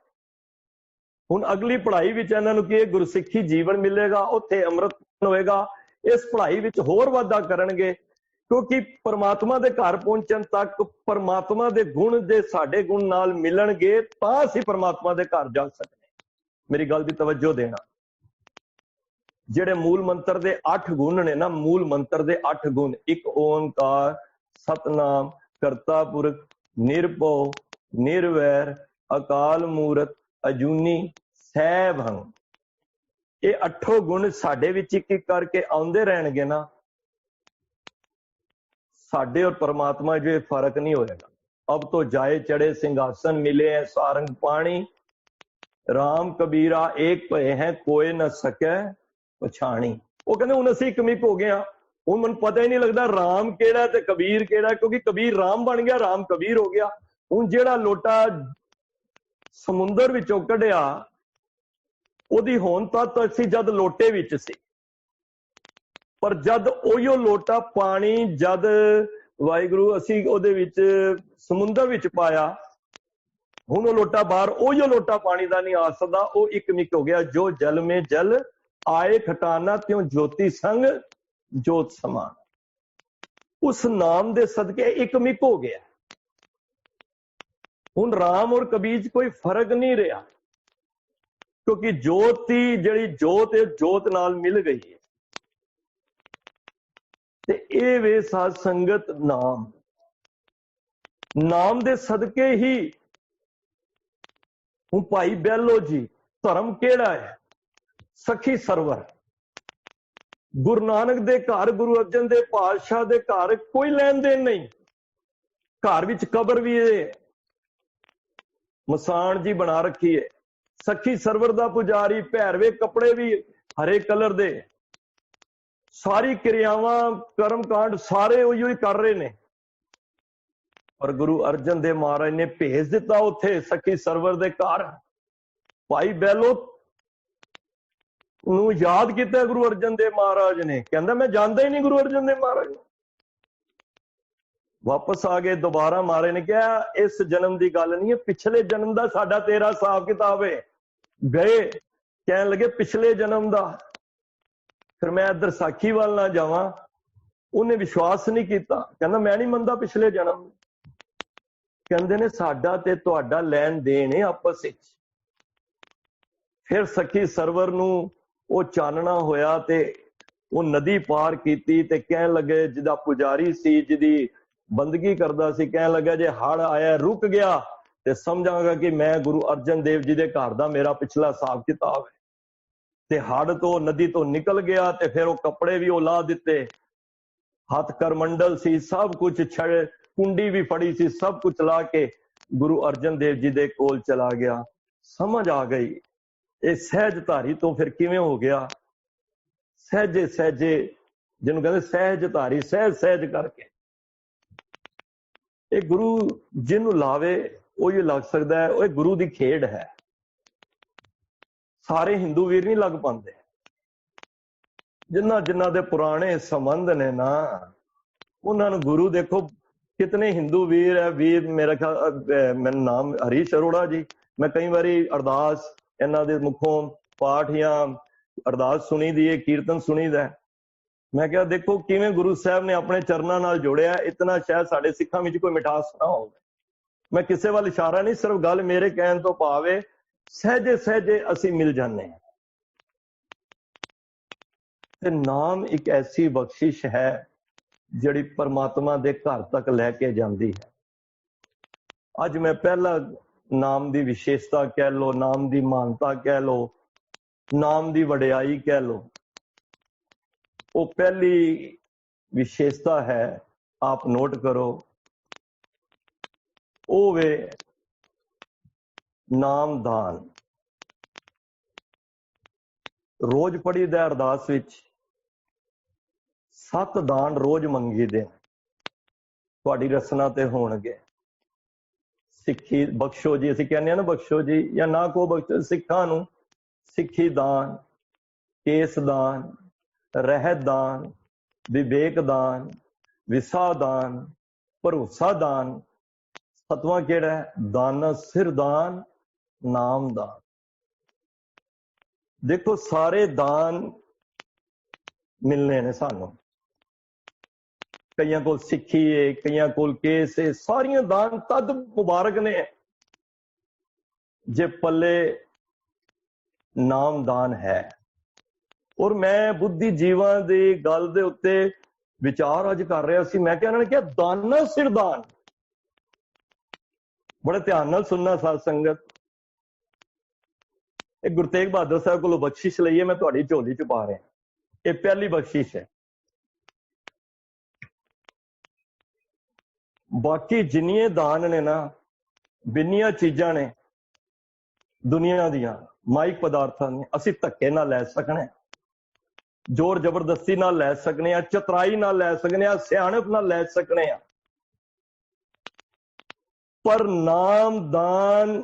हुण अगली पढ़ाई विच इन्हां नूं कि गुरसिखी जीवन मिलेगा, उत्थे अमृत होएगा। इस पढ़ाई विच होर वाधा करनगे, क्योंकि परमात्मा दे घर पहुंचण तक परमात्मा दे गुण जे साडे गुण नाल मिलणगे तां असीं परमात्मा दे घर जा सकने। मेरी गल दी तवज्जो देना। जिहड़े मूल मंत्र दे 8 गुण ने ना, मूल मंत्र दे 8 गुण, एक ओंकार, सतनाम, करता पुरख, निरभव, निर्वैर, अकाल मूरत, अजूनी, सैभंग, ये 8 गुण साडे विच एक करके आउंदे रहणगे ना, साडे और परमात्मा जो फर्क नहीं होएगा। अब तो जाए चढ़े सिंहासन, मिले हैं सारंग पाणी, राम कबीरा एक भय है कोई न सके पछाणी। वो कहते हुण असीं कमिक हो गए, हुण मैनूं पता ही नहीं लगता राम केड़ा ते कबीर केड़ा, क्योंकि कबीर राम बन गया, राम कबीर हो गया। हुण जिहड़ा लोटा समुंदर विचों कढ़िया, ओहदी होंद तक असीं जद लोटे विच सी, पर जद ओहियो लोटा पानी जद वाहिगुरू असीं ओहदे विच समुंदर विच पाया, हुण ओह लोटा बाहर ओहियो लोटा पानी दा नहीं आ सकदा, ओह एक मिक हो गया। जो जल में जल आए खटाना, त्यों ज्योति संग जोत समान। उस नाम दे सदके एक मिक हो गया। हुण राम और कबीर कोई फर्क नहीं रहा, क्योंकि जोत की जिहड़ी जोत है जोत नाल मिल गई है। ਤੇ ਇਹ ਵੇ ਸਾਧ ਸੰਗਤ ਨਾਮ ਦੇ ਸਦਕੇ ਹੀ ਹੁਣ ਭਾਈ ਬਹਿਲੋ ਜੀ ਧਰਮ ਕਿਹੜਾ ਹੈ? ਸਖੀ ਸਰਵਰ। ਗੁਰੂ ਨਾਨਕ ਦੇ ਘਰ, ਗੁਰੂ ਅਰਜਨ ਦੇਵ ਪਾਤਸ਼ਾਹ ਦੇ ਘਰ ਕੋਈ ਲੈਣ ਦੇਣ ਨਹੀਂ। ਘਰ ਵਿੱਚ ਕਬਰ ਵੀ ਹੈ, ਮਸਾਣ ਜੀ ਬਣਾ ਰੱਖੀ ਹੈ। ਸਖੀ ਸਰਵਰ ਦਾ ਪੁਜਾਰੀ, ਪਹਿਰਵੇ ਕੱਪੜੇ ਵੀ ਹਰੇ ਕਲਰ ਦੇ, ਸਾਰੀ ਕਿਰਿਆਵਾਂ ਕਰਮ ਕਾਂਡ ਸਾਰੇ ਉਹੀ ਕਰ ਰਹੇ ਨੇ। ਪਰ ਗੁਰੂ ਅਰਜਨ ਦੇਵ ਮਹਾਰਾਜ ਨੇ ਭੇਜ ਦਿੱਤਾ ਉੱਥੇ ਸਖੀ ਸਰਵਰ ਦੇ ਘਰ। ਭਾਈ ਬਹਿਲੋ ਨੂੰ ਯਾਦ ਕੀਤਾ ਗੁਰੂ ਅਰਜਨ ਦੇਵ ਮਹਾਰਾਜ ਨੇ, ਕਹਿੰਦਾ ਮੈਂ ਜਾਣਦਾ ਹੀ ਨਹੀਂ ਗੁਰੂ ਅਰਜਨ ਦੇਵ ਮਹਾਰਾਜ ਨੂੰ। ਵਾਪਸ ਆ ਗਏ ਦੁਬਾਰਾ। ਮਹਾਰਾਜ ਨੇ ਕਿਹਾ ਇਸ ਜਨਮ ਦੀ ਗੱਲ ਨਹੀਂ ਹੈ, ਪਿਛਲੇ ਜਨਮ ਦਾ ਸਾਡਾ ਤੇਰਾ ਹਿਸਾਬ ਕਿਤਾਬ ਹੈ। ਗਏ, ਕਹਿਣ ਲੱਗੇ ਪਿਛਲੇ ਜਨਮ ਦਾ। ਫਿਰ ਮੈਂ ਇੱਧਰ ਸਾਖੀ ਵੱਲ ਨਾ ਜਾਵਾਂ, ਉਹਨੇ ਵਿਸ਼ਵਾਸ ਨਹੀਂ ਕੀਤਾ, ਕਹਿੰਦਾ ਮੈਂ ਨਹੀਂ ਮੰਨਦਾ ਪਿਛਲੇ ਜਨਮ। ਕਹਿੰਦੇ ਨੇ ਸਾਡਾ ਤੇ ਤੁਹਾਡਾ ਲੈਣ ਦੇਣ ਹੈ ਆਪਸ ਵਿੱਚ। ਫਿਰ ਸਖੀ ਸਰਵਰ ਨੂੰ ਉਹ ਚਾਨਣਾ ਹੋਇਆ ਤੇ ਉਹ ਨਦੀ ਪਾਰ ਕੀਤੀ ਤੇ ਕਹਿਣ ਲੱਗੇ, ਜਿਹਦਾ ਪੁਜਾਰੀ ਸੀ, ਜਿਹਦੀ ਬੰਦਗੀ ਕਰਦਾ ਸੀ, ਕਹਿਣ ਲੱਗਾ ਜੇ ਹੜ ਆਇਆ ਰੁਕ ਗਿਆ ਤੇ ਸਮਝਾਂਗਾ ਕਿ ਮੈਂ ਗੁਰੂ ਅਰਜਨ ਦੇਵ ਜੀ ਦੇ ਘਰ ਦਾ ਮੇਰਾ ਪਿਛਲਾ ਹਿਸਾਬ ਕਿਤਾਬ ਹੈ। ਤੇ ਹੜ ਤੋਂ, ਨਦੀ ਤੋਂ ਨਿਕਲ ਗਿਆ ਤੇ ਫਿਰ ਉਹ ਕੱਪੜੇ ਵੀ ਉਹ ਲਾ ਦਿੱਤੇ, ਹੱਥ ਕਰਮੰਡਲ ਸੀ, ਸਭ ਕੁਝ ਛੜ, ਕੁੰਡੀ ਵੀ ਫੜੀ ਸੀ, ਸਭ ਕੁਝ ਲਾ ਕੇ ਗੁਰੂ ਅਰਜਨ ਦੇਵ ਜੀ ਦੇ ਕੋਲ ਚਲਾ ਗਿਆ। ਸਮਝ ਆ ਗਈ ਇਹ ਸਹਿਜ ਧਾਰੀ ਤੋਂ ਫਿਰ ਕਿਵੇਂ ਹੋ ਗਿਆ। ਸਹਿਜੇ ਸਹਿਜੇ, ਜਿਹਨੂੰ ਕਹਿੰਦੇ ਸਹਿਜ ਧਾਰੀ, ਸਹਿਜ ਸਹਿਜ ਕਰਕੇ। ਇਹ ਗੁਰੂ ਜਿਹਨੂੰ ਲਾਵੇ ਉਹੀ ਲੱਗ ਸਕਦਾ ਹੈ। ਉਹ ਗੁਰੂ ਦੀ ਖੇਡ ਹੈ। ਸਾਰੇ ਹਿੰਦੂ ਵੀਰ ਨਹੀਂ ਲੱਗ ਪਾਉਂਦੇ। ਜਿਨ੍ਹਾਂ ਦੇ ਪੁਰਾਣੇ ਸੰਬੰਧ ਨੇ ਨਾ, ਉਹਨਾਂ ਨੂੰ ਗੁਰੂ ਦੇਖੋ ਕਿਤਨੇ ਹਿੰਦੂ ਵੀਰ ਹੈ। ਵੀਰ ਮੇਰਾ ਮੈਨੂੰ ਨਾਮ ਹਰੀਸ਼ ਅਰੋੜਾ ਜੀ, ਮੈਂ ਕਈ ਵਾਰੀ ਅਰਦਾਸ ਇਹਨਾਂ ਦੇ ਮੁਖੋਂ ਪਾਠ ਜਾਂ ਅਰਦਾਸ ਸੁਣੀ ਦੀ ਹੈ, ਕੀਰਤਨ ਸੁਣੀ ਦਾ। ਮੈਂ ਕਿਹਾ ਦੇਖੋ ਕਿਵੇਂ ਗੁਰੂ ਸਾਹਿਬ ਨੇ ਆਪਣੇ ਚਰਨਾਂ ਨਾਲ ਜੋੜਿਆ। ਇਤਨਾ ਸ਼ਾਇਦ ਸਾਡੇ ਸਿੱਖਾਂ ਵਿੱਚ ਕੋਈ ਮਿਠਾਸ ਨਾ ਹੋਵੇ। ਮੈਂ ਕਿਸੇ ਵੱਲ ਇਸ਼ਾਰਾ ਨਹੀਂ, ਸਿਰਫ ਗੱਲ ਮੇਰੇ ਕਹਿਣ ਤੋਂ ਭਾਵੇਂ ਸਹਿਜੇ ਸਹਿਜੇ ਅਸੀਂ ਮਿਲ ਜਾਂਦੇ ਹਾਂ। ਤੇ ਨਾਮ ਇੱਕ ਐਸੀ ਬਖਸ਼ਿਸ਼ ਹੈ ਜਿਹੜੀ ਪਰਮਾਤਮਾ ਦੇ ਘਰ ਤੱਕ ਲੈ ਕੇ ਜਾਂਦੀ ਹੈ। ਅੱਜ ਮੈਂ ਪਹਿਲਾ ਨਾਮ ਦੀ ਵਿਸ਼ੇਸ਼ਤਾ ਕਹਿ ਲੋ, ਨਾਮ ਦੀ ਮਾਨਤਾ ਕਹਿ ਲੋ, ਨਾਮ ਦੀ ਵਡਿਆਈ ਕਹਿ ਲੋ, ਉਹ ਪਹਿਲੀ ਵਿਸ਼ੇਸ਼ਤਾ ਹੈ, ਆਪ ਨੋਟ ਕਰੋ, ਉਹ ਵੇ ਨਾਮਦਾਨ। ਰੋਜ਼ ਪੜੀ ਦਾ ਅਰਦਾਸ ਵਿੱਚ 7 ਦਾਨ ਰੋਜ਼ ਮੰਗੀ ਦੇ, ਤੁਹਾਡੀ ਰਸਨਾ ਤੇ ਹੋਣਗੇ। ਸਿੱਖੀ ਬਖਸ਼ੋ ਜੀ, ਅਸੀਂ ਕਹਿੰਦੇ ਆ ਨਾ ਬਖਸ਼ੋ ਜੀ, ਜਾਂ ਨਾ ਕੋ ਬਖਸ਼ੋ। ਸਿੱਖਾਂ ਨੂੰ ਸਿੱਖੀ ਦਾਨ, ਕੇਸ ਦਾਨ, ਰਹਿਤ ਦਾਨ, ਵਿਵੇਕ ਦਾਨ, ਵਿਸਾ ਦਾਨ, ਭਰੋਸਾ ਦਾਨ। 7ਵਾਂ ਕਿਹੜਾ ਹੈ? ਦਾਨ ਸਿਰ ਦਾਨ, ਨਾਮ ਦਾਨ। ਦੇਖੋ ਸਾਰੇ ਦਾਨ ਮਿਲਨੇ ਨੇ ਸਾਨੂੰ। ਕਈਆਂ ਕੋਲ ਸਿੱਖੀ ਹੈ, ਕਈਆਂ ਕੋਲ ਕੇਸ ਹੈ, ਸਾਰੀਆਂ ਦਾਨ ਤਦ ਮੁਬਾਰਕ ਨੇ ਜੇ ਪੱਲੇ ਨਾਮਦਾਨ ਹੈ। ਔਰ ਮੈਂ ਬੁੱਧੀ ਜੀਵਾਂ ਦੀ ਗੱਲ ਦੇ ਉੱਤੇ ਵਿਚਾਰ ਅੱਜ ਕਰ ਰਿਹਾ ਸੀ। ਮੈਂ ਕਿਹਾ ਇਹਨਾਂ ਨੇ ਕਿਹਾ ਦਾਨਾ ਸਿਰ ਦਾਨ। ਬੜੇ ਧਿਆਨ ਨਾਲ ਸੁਣਨਾ ਸਾਧ ਸੰਗਤ। ਇਹ ਗੁਰੂ ਤੇਗ ਬਹਾਦਰ ਸਾਹਿਬ ਕੋਲੋਂ ਬਖਸ਼ਿਸ਼ ਲਈ ਹੈ, ਮੈਂ ਤੁਹਾਡੀ ਝੋਲੀ ਚ ਪਾ ਰਿਹਾ। ਇਹ ਪਹਿਲੀ ਬਖਸ਼ਿਸ਼ ਹੈ। ਬਾਕੀ ਜਿੰਨੀਆਂ ਦਾਨ ਨੇ ਨਾ, ਬਿੰਨੀਆਂ ਚੀਜ਼ਾਂ ਨੇ ਦੁਨੀਆ ਦੀਆਂ, ਮਾਇਕ ਪਦਾਰਥਾਂ ਨੇ, ਅਸੀਂ ਧੱਕੇ ਨਾਲ ਲੈ ਸਕਣੇ, ਜ਼ੋਰ ਜ਼ਬਰਦਸਤੀ ਨਾਲ ਲੈ ਸਕਣੇ ਆ, ਚਤਰਾਈ ਨਾਲ ਲੈ ਸਕਣੇ ਆ, ਸਿਆਣਪ ਨਾਲ ਲੈ ਸਕਣੇ ਆ। ਪਰ ਨਾਮਦਾਨ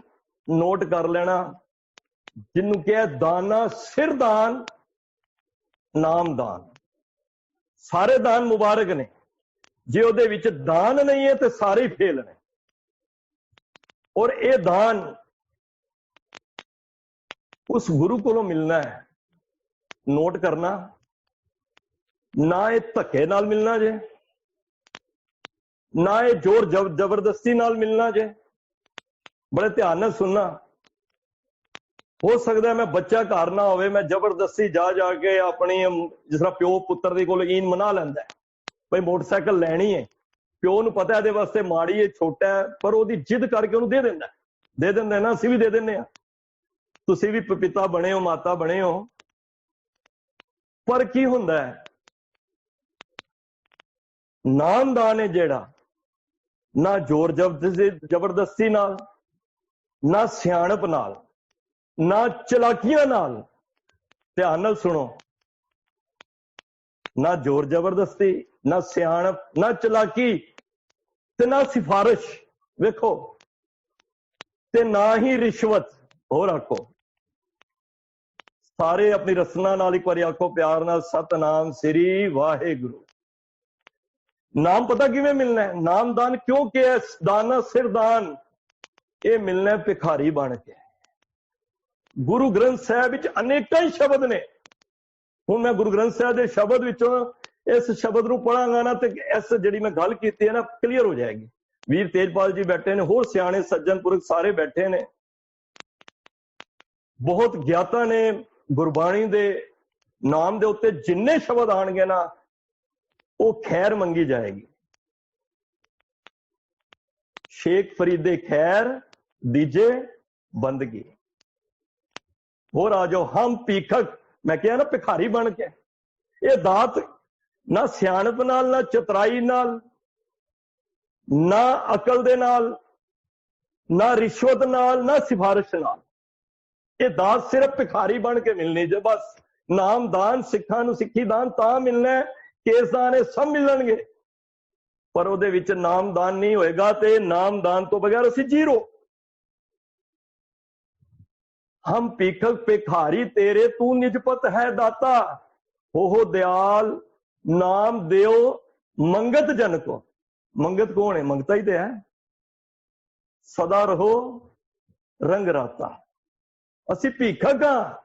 ਨੋਟ ਕਰ ਲੈਣਾ, ਜਿਹਨੂੰ ਕਿਹਾ ਦਾਨਾ ਸਿਰ ਦਾਨ, ਨਾਮਦਾਨ। ਸਾਰੇ ਦਾਨ ਮੁਬਾਰਕ ਨੇ, ਜੇ ਉਹਦੇ ਵਿੱਚ ਦਾਨ ਨਹੀਂ ਹੈ ਤੇ ਸਾਰੇ ਫੇਲ ਨੇ। ਔਰ ਇਹ ਦਾਨ ਉਸ ਗੁਰੂ ਕੋਲੋਂ ਮਿਲਣਾ ਹੈ। ਨੋਟ ਕਰਨਾ, ਨਾ ਇਹ ਧੱਕੇ ਨਾਲ ਮਿਲਣਾ ਜੇ, ਨਾ ਇਹ ਜ਼ੋਰ ਜ਼ਬਰਦਸਤੀ ਨਾਲ ਮਿਲਣਾ ਜੇ। ਬੜੇ ਧਿਆਨ ਨਾਲ ਸੁਣਨਾ। ਹੋ ਸਕਦਾ ਮੈਂ ਬੱਚਾ ਘਰ ਨਾ ਹੋਵੇ, ਮੈਂ ਜ਼ਬਰਦਸਤੀ ਜਾ ਕੇ ਆਪਣੀ, ਜਿਸ ਤਰ੍ਹਾਂ ਪਿਓ ਪੁੱਤਰ ਦੇ ਕੋਲ ਈਨ ਮਨਾ ਲੈਂਦਾ, भाई मोटरसाइकिल लैनी है, प्यो नूं पता है वास्ते माड़ी है, छोटा है, पर वो जिद करके उन्होंने दे देंदा ना, असीं भी दे दिंदे आ, तुसीं भी पिता बने हो, माता बने हो। पर की हुंदा है, नामदान है जेड़ा, ना जोर जबरदस्ती नाल, ना सियाणप नाल, ना चलाकियां नाल, ध्यान नाल सुनो, ना जोर जबरदस्ती, ना सियाणप, ना चलाकी, ते ना सिफारिश, वेखो, ते ना ही रिश्वत। होर आखो सारे अपनी रसना नाल एक बारी आखो प्यार नाल, सतनाम श्री वाहेगुरु। नाम पता किवें मिलना है, नामदान क्यों किया, दाना सिरदान, ये मिलना है भिखारी बन के। गुरु ग्रंथ साहिब विच अनेक ही शब्द ने, हुण मैं गुरु ग्रंथ साहिब के शब्द विचों इस शब्द नूं पढ़ांगा ना, तो इस जिहड़ी मैं गल कीती है ना क्लीयर हो जाएगी। वीर तेजपाल जी बैठे ने, होर सियाणे सज्जन पुरख सारे बैठे ने, बहुत ज्ञाता ने गुरबाणी दे नाम दे उत्ते जिन्ने शब्द आणगे ना, वो खैर मंगी जाएगी। शेख फरीदे खैर दीजे बंदगी। होर आ जाओ, हम पीखक, मैं क्या ना भिखारी बन के, ये दात ना सियाणप नाल, ना चतराई नाल, ना अकल दे नाल, ना रिश्वत नाल, ना सिफारिश नाल, ये दात सिर्फ भिखारी बन के मिलनी जे। बस नामदान सिखां नूं सिक्खी दान तां मिलना है, केसदान ये सब मिलणगे, पर उहदे विच नामदान नहीं होएगा, ते नामदान तो बगैर असीं जीरो। हम पीखक भिखारी तेरे, तू निजपत है दाता, हो दयाल, नाम देओ मंगत जन को। मंगत कौन है, मंगता ही तो है, सदा रहो रंग राता। असी भीखक हाँ,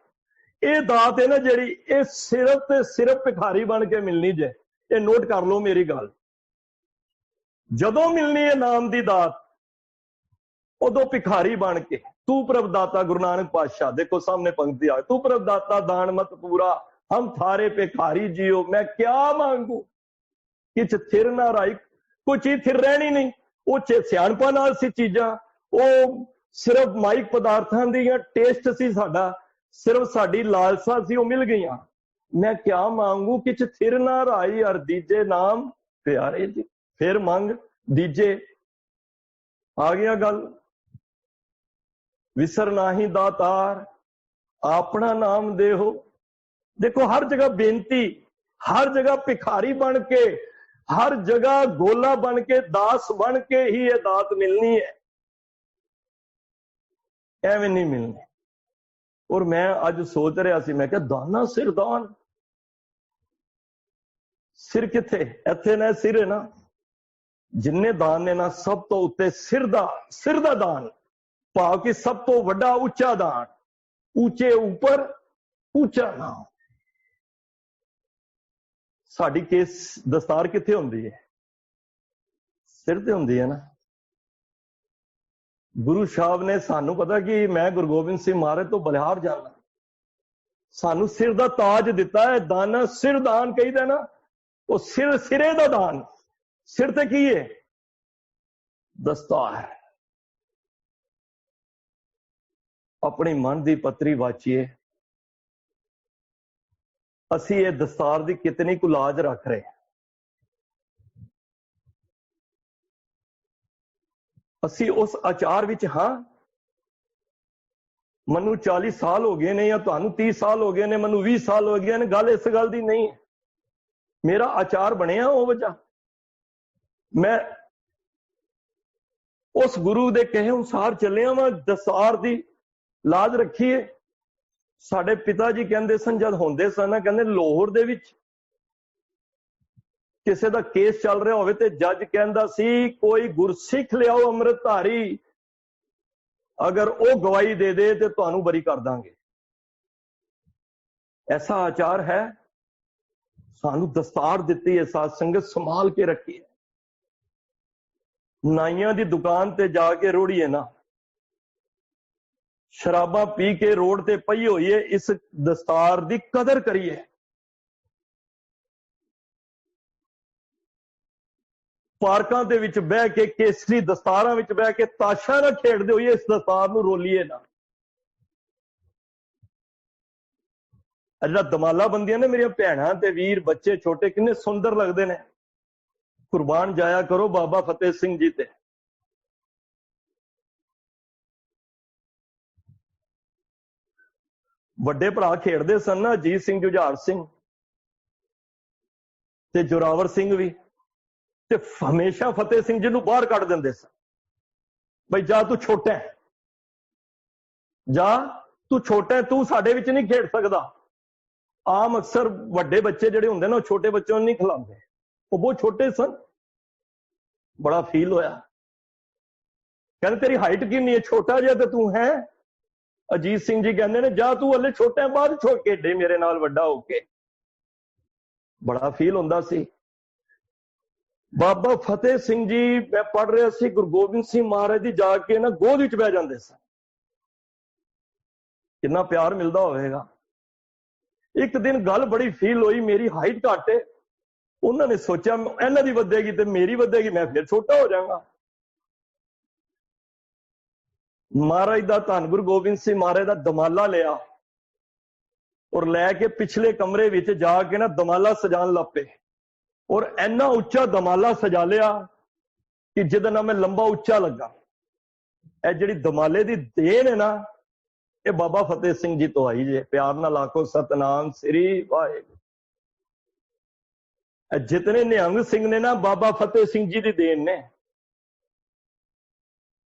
ये दात है ना जिहड़ी, ये सिर्फ ते सिर्फ भिखारी बन के मिलनी जे। ये नोट कर लो मेरी गल, जदों मिलनी है नाम दी दात, उदों भिखारी बन के। तू प्रभ दाता, गुरु नानक पातशाह देखो सामने पंक्ति आ, तू प्रभ दाता दान मत पूरा, हम थारे भिखारी जियो, मैं क्या मांगू किछ थिर ना राई। कोई चीज थिर रहनी नहीं, वो सियाणपा नाल सी चीजां, वो सिर्फ माइक पदार्थां दी टेस्ट सी साडा, सिर्फ साडी लालसा सी, वो मिल गईयां। मैं क्या मांगू किछ थिर ना राई, अर दीजे नाम प्यारे जी। फिर मंग दीजे, आ गया गल, विसर नाही दातार, अपना नाम देहो। देखो हर जगह बेनती, हर जगह भिखारी बन के, हर जगह गोला बन के, दास बन के ही ये दात मिलनी है, एवं नहीं मिलनी। और मैं अज सोच रहा सी, मैं क्या दाना सिर दान, सिर किथे, इत्थे ना सिर है ना, जिन्ने दान ने ना सब तो उत्ते सिर दा दान, भाव कि सब तो वड्डा उच्चा दान, ऊंचे ऊपर ऊंचा नाम। साडी केस दस्तार किथे हुंदी है, सिर ते हुंदी है ना। गुरु साहब ने सानू पता कि मैं गुरु गोबिंद सिंह महाराज तो बलिहार जाना, सानू सिर दा ताज दिता है, दाना सिर दान कहीदा ना, वो सिरे दा दान। सिर ते की है, दस्तार। अपनी मन दी पत्री वाचिए, असी ये दस्तार दी कितनी कु लाज रख रहे, असी उस आचार विच हाँ। मनु 40 साल हो गए ने, या तुहानू 30 साल हो गए ने, मनु 20 साल हो गए ने, गल इस गल दी नहीं है। मेरा आचार बनिया वो वजह, मैं उस गुरु दे कहे अनुसार चलिया वा, दस्तार दी लाज रखी है। साडे पिता जी कहंदे सन, जद होंदे सन ना, कहंदे लाहौर दे विच किसी दा केस चल रहा होवे ते जज कहंदा सी, कोई गुरसिख लियाओ अमृतधारी, अगर वो गवाही दे दे तो तुहानू बरी कर दांगे। ऐसा आचार है। सानू दस्तार दिती है, साध संगत संभाल के रखी है। नाइयां दी दुकान ते जाके रोड़िए ना, शराबा पी के रोड ते पई होई है, इस दस्तार दी कदर करिए। ਪਾਰਕਾਂ ਦੇ ਵਿੱਚ ਬਹਿ ਕੇ, ਕੇਸਰੀ ਦਸਤਾਰਾਂ ਵਿੱਚ ਬਹਿ ਕੇ ਤਾਸ਼ਾ ਨਾ ਖੇਡਦੇ ਹੋਈਏ, ਇਸ ਦਸਤਾਰ ਨੂੰ ਰੋਲੀਏ ਨਾ। ਜਿਹੜਾ ਦਮਾਲਾ ਬੰਦੀਆਂ ਨੇ ਮੇਰੀਆਂ ਭੈਣਾਂ ਤੇ ਵੀਰ, ਬੱਚੇ ਛੋਟੇ, ਕਿੰਨੇ ਸੁੰਦਰ ਲੱਗਦੇ ਨੇ। ਕੁਰਬਾਨ ਜਾਇਆ ਕਰੋ ਬਾਬਾ ਫਤਿਹ ਸਿੰਘ ਜੀ ਤੇ। ਵੱਡੇ ਭਰਾ ਖੇਡਦੇ ਸਨ ਨਾ, ਅਜੀਤ ਸਿੰਘ, ਜੁਝਾਰ ਸਿੰਘ ਤੇ ਜੋਰਾਵਰ ਸਿੰਘ ਵੀ, ਤੇ ਹਮੇਸ਼ਾ ਫਤਿਹ ਸਿੰਘ ਜੀ ਨੂੰ ਬਾਹਰ ਕੱਢ ਦਿੰਦੇ ਸਨ। ਬਈ ਜਾ ਤੂੰ ਛੋਟਾ ਹੈ, ਜਾ ਤੂੰ ਛੋਟਾ ਹੈ, ਤੂੰ ਸਾਡੇ ਵਿੱਚ ਨਹੀਂ ਖੇਡ ਸਕਦਾ। ਆਮ ਅਕਸਰ ਵੱਡੇ ਬੱਚੇ ਜਿਹੜੇ ਹੁੰਦੇ ਨਾ, ਉਹ ਛੋਟੇ ਬੱਚਿਆਂ ਨੂੰ ਨਹੀਂ ਖਿਲਾਉਂਦੇ, ਉਹ ਬਹੁਤ ਛੋਟੇ ਸਨ। ਬੜਾ ਫੀਲ ਹੋਇਆ। ਕਹਿੰਦੇ ਤੇਰੀ ਹਾਈਟ ਕਿੰਨੀ ਹੈ, ਛੋਟਾ ਜਿਹਾ ਤੇ ਤੂੰ ਹੈ। ਅਜੀਤ ਸਿੰਘ ਜੀ ਕਹਿੰਦੇ ਨੇ ਜਾ ਤੂੰ ਹਲੇ ਛੋਟਾ ਹੈ, ਬਾਅਦ ਛੋੜ ਖੇਡੇ ਮੇਰੇ ਨਾਲ ਵੱਡਾ ਹੋ ਕੇ। ਬੜਾ ਫੀਲ ਹੁੰਦਾ ਸੀ। ਬਾਬਾ ਫਤਿਹ ਸਿੰਘ ਜੀ, ਮੈਂ ਪੜ੍ਹ ਰਿਹਾ ਸੀ, ਗੁਰੂ ਗੋਬਿੰਦ ਸਿੰਘ ਮਹਾਰਾਜ ਦੀ ਜਾ ਕੇ ਨਾ ਗੋਦ ਵਿੱਚ ਬਹਿ ਜਾਂਦੇ ਸਨ। ਕਿੰਨਾ ਪਿਆਰ ਮਿਲਦਾ ਹੋਵੇਗਾ। ਇੱਕ ਦਿਨ ਗੱਲ ਬੜੀ ਫੀਲ ਹੋਈ, ਮੇਰੀ ਹਾਈਟ ਘੱਟ ਹੈ, ਉਹਨਾਂ ਨੇ ਸੋਚਿਆ ਇਹਨਾਂ ਦੀ ਵਧੇਗੀ ਤੇ ਮੇਰੀ ਵਧੇਗੀ, ਮੈਂ ਫਿਰ ਛੋਟਾ ਹੋ ਜਾਵਾਂਗਾ। ਮਹਾਰਾਜ ਦਾ, ਧੰਨ ਗੁਰੂ ਗੋਬਿੰਦ ਸਿੰਘ ਮਹਾਰਾਜ ਦਾ ਦਮਾਲਾ ਲਿਆ ਔਰ ਲੈ ਕੇ ਪਿਛਲੇ ਕਮਰੇ ਵਿੱਚ ਜਾ ਕੇ ਨਾ ਦਮਾਲਾ ਸਜਾਉਣ ਲੱਗ ਪਏ। ਔਰ ਇੰਨਾ ਉੱਚਾ ਦਮਾਲਾ ਸਜਾ ਲਿਆ ਕਿ ਜਿਹਦੇ ਨਾਲ ਮੈਂ ਲੰਬਾ ਉੱਚਾ ਲੱਗਾ। ਇਹ ਜਿਹੜੀ ਦਮਾਲੇ ਦੀ ਦੇਣ ਹੈ ਨਾ, ਇਹ ਬਾਬਾ ਫਤਿਹ ਸਿੰਘ ਜੀ ਤੋਂ ਆਈ ਜੇ। ਪਿਆਰ ਨਾਲ ਆਖੋ ਸਤਨਾਮ ਸ੍ਰੀ ਵਾਹਿਗੁਰੂ। ਜਿਤਨੇ ਨਿਹੰਗ ਸਿੰਘ ਨੇ ਨਾ, ਬਾਬਾ ਫਤਿਹ ਸਿੰਘ ਜੀ ਦੀ ਦੇਣ ਨੇ।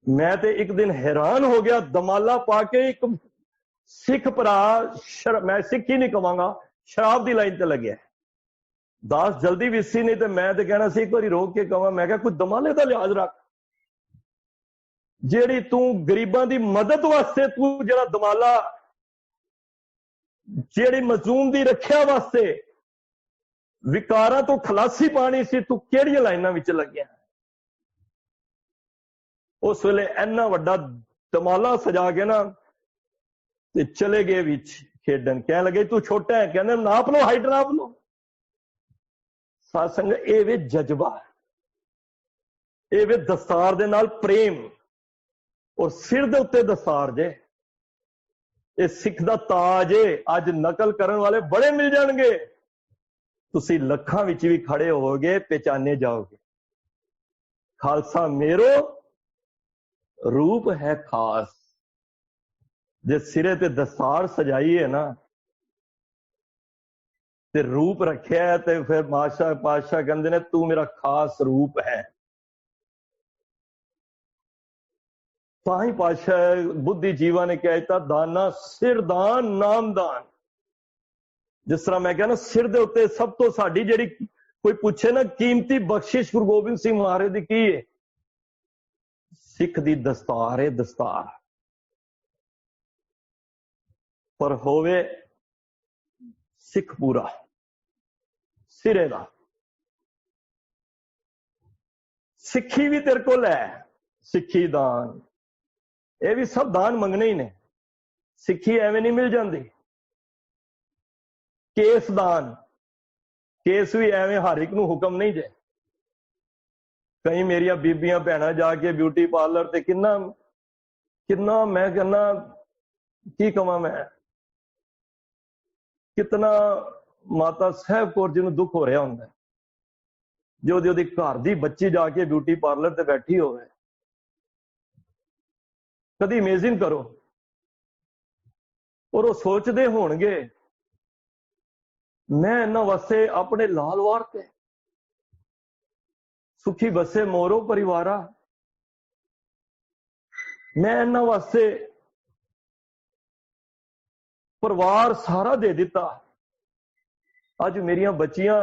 ਮੈਂ ਤੇ ਇੱਕ ਦਿਨ ਹੈਰਾਨ ਹੋ ਗਿਆ, ਦਮਾਲਾ ਪਾ ਕੇ ਇੱਕ ਸਿੱਖ ਭਰਾ, ਮੈਂ ਸਿੱਖ ਹੀ ਨਹੀਂ ਕਵਾਂਗਾ, ਸ਼ਰਾਬ ਦੀ ਲਾਈਨ ਤੇ ਲੱਗਿਆ। ਦਾਸ ਜਲਦੀ ਵਿਸੀ ਨਹੀਂ ਤੇ ਮੈਂ ਤੇ ਕਹਿਣਾ ਸੀ ਇੱਕ ਵਾਰੀ ਰੋਕ ਕੇ ਕਵਾਂ, ਮੈਂ ਕਿਹਾ ਕੋਈ ਦਮਾਲੇ ਦਾ ਲਿਹਾਜ਼ ਰੱਖ। ਜਿਹੜੀ ਤੂੰ ਗਰੀਬਾਂ ਦੀ ਮਦਦ ਵਾਸਤੇ ਤੂੰ ਜਿਹੜਾ ਦਮਾਲਾ, ਜਿਹੜੀ ਮਜ਼ਲੂਮ ਦੀ ਰੱਖਿਆ ਵਾਸਤੇ ਵਿਕਾਰਾਂ ਤੋਂ ਖਲਾਸੀ ਪਾਣੀ ਸੀ, ਤੂੰ ਕਿਹੜੀਆਂ ਲਾਈਨਾਂ ਵਿੱਚ ਲੱਗਿਆ। ਉਸ ਵੇਲੇ ਇੰਨਾ ਵੱਡਾ ਦਮਾਲਾ ਸਜਾ ਕੇ ਨਾ ਤੇ ਚਲੇ ਗਏ ਵਿੱਚ ਖੇਡਣ। ਕਹਿਣ ਲੱਗੇ ਤੂੰ ਛੋਟਾ ਹੈ, ਕਹਿੰਦੇ ਨਾਪ ਲਓ, ਹਾਈਟ ਨਾਪ ਲਓ। ਸਾਧ ਸੰਗਤ, ਇਹ ਵੇ ਜਜ਼ਬਾ, ਇਹ ਵੇ ਦਸਤਾਰ ਦੇ ਨਾਲ ਪ੍ਰੇਮ। ਔਰ ਸਿਰ ਦੇ ਉੱਤੇ ਦਸਤਾਰ ਜੇ, ਇਹ ਸਿੱਖ ਦਾ ਤਾਜ ਏ। ਅੱਜ ਨਕਲ ਕਰਨ ਵਾਲੇ ਬੜੇ ਮਿਲ ਜਾਣਗੇ, ਤੁਸੀਂ ਲੱਖਾਂ ਵਿੱਚ ਵੀ ਖੜੇ ਹੋਵੋਗੇ, ਪਹਿਚਾਨੇ ਜਾਓਗੇ। ਖਾਲਸਾ ਮੇਰੋ ਰੂਪ ਹੈ ਖਾਸ। ਜੇ ਸਿਰੇ ਤੇ ਦਸਤਾਰ ਸਜਾਈ ਹੈ ਨਾ ਤੇ ਰੂਪ ਰੱਖਿਆ, ਤੇ ਫਿਰ ਪਾਤਸ਼ਾਹ ਕਹਿੰਦੇ ਨੇ ਤੂੰ ਮੇਰਾ ਖਾਸ ਰੂਪ ਹੈ। ਤਾਂ ਹੀ ਪਾਤਸ਼ਾਹ ਬੁੱਧੀ ਜੀਵਾ ਨੇ ਕਹਿ ਦਿੱਤਾ, ਦਾਨਾ ਸਿਰਦਾਨ ਨਾਮਦਾਨ। ਜਿਸ ਤਰ੍ਹਾਂ ਮੈਂ ਕਹਿੰਦਾ, ਸਿਰ ਦੇ ਉੱਤੇ ਸਭ ਤੋਂ ਸਾਡੀ ਜਿਹੜੀ, ਕੋਈ ਪੁੱਛੇ ਨਾ ਕੀਮਤੀ ਬਖਸ਼ਿਸ਼ ਗੁਰੂ ਗੋਬਿੰਦ ਸਿੰਘ ਮਹਾਰਾਜ ਦੀ ਕੀ ਹੈ, ਸਿੱਖ ਦੀ ਦਸਤਾਰ ਹੈ। ਦਸਤਾਰ ਪਰ ਹੋਵੇ ਸਿੱਖ ਪੂਰਾ, ਸਿਰੇ ਦਾ। ਸਿੱਖੀ ਵੀ ਤੇਰੇ ਕੋਲ ਹੈ, ਸਿੱਖੀ ਦਾਨ, ਇਹ ਵੀ ਸਭ ਦਾਨ ਮੰਗਣੇ ਹੀ ਨੇ। ਸਿੱਖੀ ਐਵੇਂ ਨਹੀਂ ਮਿਲ ਜਾਂਦੀ। ਕੇਸ ਦਾਨ, ਕੇਸ ਵੀ ਐਵੇਂ ਹਰ ਇੱਕ ਨੂੰ ਹੁਕਮ ਨਹੀਂ ਜੇ। ਕਈ ਮੇਰੀਆਂ ਬੀਬੀਆਂ ਭੈਣਾਂ ਜਾ ਕੇ ਬਿਊਟੀ ਪਾਰਲਰ ਤੇ ਕਿੰਨਾ ਮੈਂ ਕਹਿੰਦਾ ਕੀ ਕਵਾਂ ਮੈਂ, ਕਿਤਨਾ ਮਾਤਾ ਸਾਹਿਬ ਕੌਰ ਜੀ ਨੂੰ ਦੁੱਖ ਹੋ ਰਿਹਾ ਹੁੰਦਾ ਜੇ ਉਹਦੀ ਘਰ ਦੀ ਬੱਚੀ ਜਾ ਕੇ ਬਿਊਟੀ ਪਾਰਲਰ ਤੇ ਬੈਠੀ ਹੋਵੇ। ਕਦੀ ਇਮੇਜਿਨ ਕਰੋ। ਔਰ ਉਹ ਸੋਚਦੇ ਹੋਣਗੇ ਮੈਂ ਇਹਨਾਂ ਵਾਸਤੇ ਆਪਣੇ ਲਾਲ ਵਾਰ ਤੇ ਸੁਖੀ ਬਸੇ ਮੋਰੋ ਪਰਿਵਾਰਾ, ਮੈਂ ਇਹਨਾਂ ਵਾਸਤੇ ਪਰਿਵਾਰ ਸਾਰਾ ਦੇ ਦਿੱਤਾ। ਅੱਜ ਮੇਰੀਆਂ ਬੱਚੀਆਂ,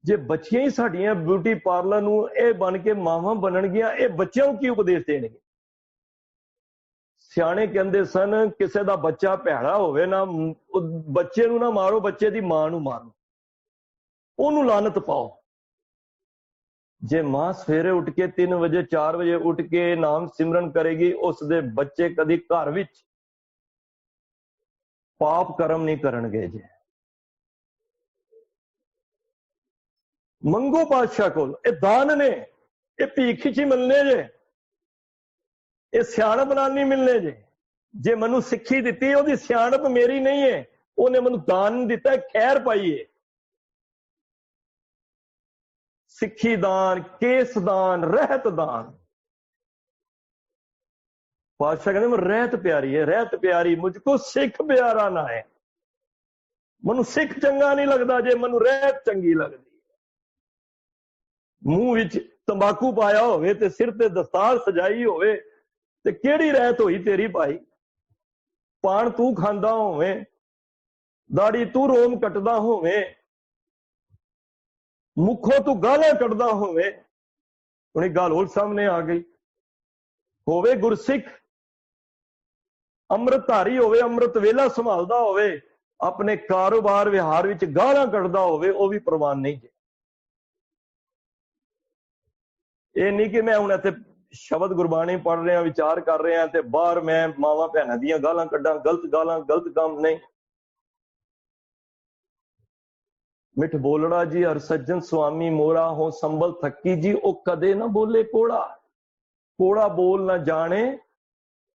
ਜੇ ਬੱਚੀਆਂ ਹੀ ਸਾਡੀਆਂ ਬਿਊਟੀ ਪਾਰਲਰ ਨੂੰ ਇਹ ਬਣ ਕੇ ਮਾਵਾਂ ਬਣਨਗੀਆਂ, ਇਹ ਬੱਚਿਆਂ ਨੂੰ ਕੀ ਉਪਦੇਸ਼ ਦੇਣਗੇ। ਸਿਆਣੇ ਕਹਿੰਦੇ ਸਨ, ਕਿਸੇ ਦਾ ਬੱਚਾ ਭੈੜਾ ਹੋਵੇ ਨਾ, ਬੱਚੇ ਨੂੰ ਨਾ ਮਾਰੋ, ਬੱਚੇ ਦੀ ਮਾਂ ਨੂੰ ਮਾਰੋ, ਉਹਨੂੰ ਲਾਨਤ ਪਾਓ। ਜੇ ਮਾਂ ਸਵੇਰੇ ਉੱਠ ਕੇ 3 ਵਜੇ 4 ਵਜੇ ਉੱਠ ਕੇ ਨਾਮ ਸਿਮਰਨ ਕਰੇਗੀ, ਉਸ ਦੇ ਬੱਚੇ ਕਦੀ ਘਰ ਵਿੱਚ ਪਾਪ ਕਰਮ ਨਹੀਂ ਕਰਨਗੇ। ਜੇ ਮੰਗੋ ਪਾਤਸ਼ਾਹ ਕੋਲ, ਇਹ ਦਾਨ ਨੇ। ये भीख ही मिलने जे, ये सियाणप नाल नहीं मिलने जे। जे मैनू सिक्खी दिती ओदी सियाणप मेरी नहीं है, उन्हें मैनू दान दिता है, खैर पाई है। सिक्खी दान, केस दान, रहत दान। पातशाह कहते मैं रहत प्यारी है, रहत प्यारी मुझको सिख प्यारा ना है। मनु सिख चंगा नहीं लगता जे मनु रहत चंगी लगती है। मूंह विच तंबाकू पाया होवे ते सिर ते दस्तार सजाई होवे ते केड़ी रहत होई तेरी भाई। पान तू खांदा होवे, दाड़ी तू रोम कटदा होवे, मुखों तू गालां कटदा होवे। हुण एक गल होर सामने आ गई, होवे गुरसिख, अमृतधारी होवे, अमृत वेला संभालदा होवे, अपने कारोबार विहार विच गालां कटदा होवे, वो भी प्रवान नहीं जे। ये नहीं कि मैं हुण इत्थे शब्द गुरबाणी पढ़ रहा, विचार कर रहा ते बाहर मैं मावां भैणां दीयां गालां कड्डां, गलत गालां, गलत काम नहीं। मिठ बोलड़ा जी हर सज्जन स्वामी मोरा हो संभल थकी जी, ओ कदे ना बोले कोड़ा। कोड़ा बोल ना जाने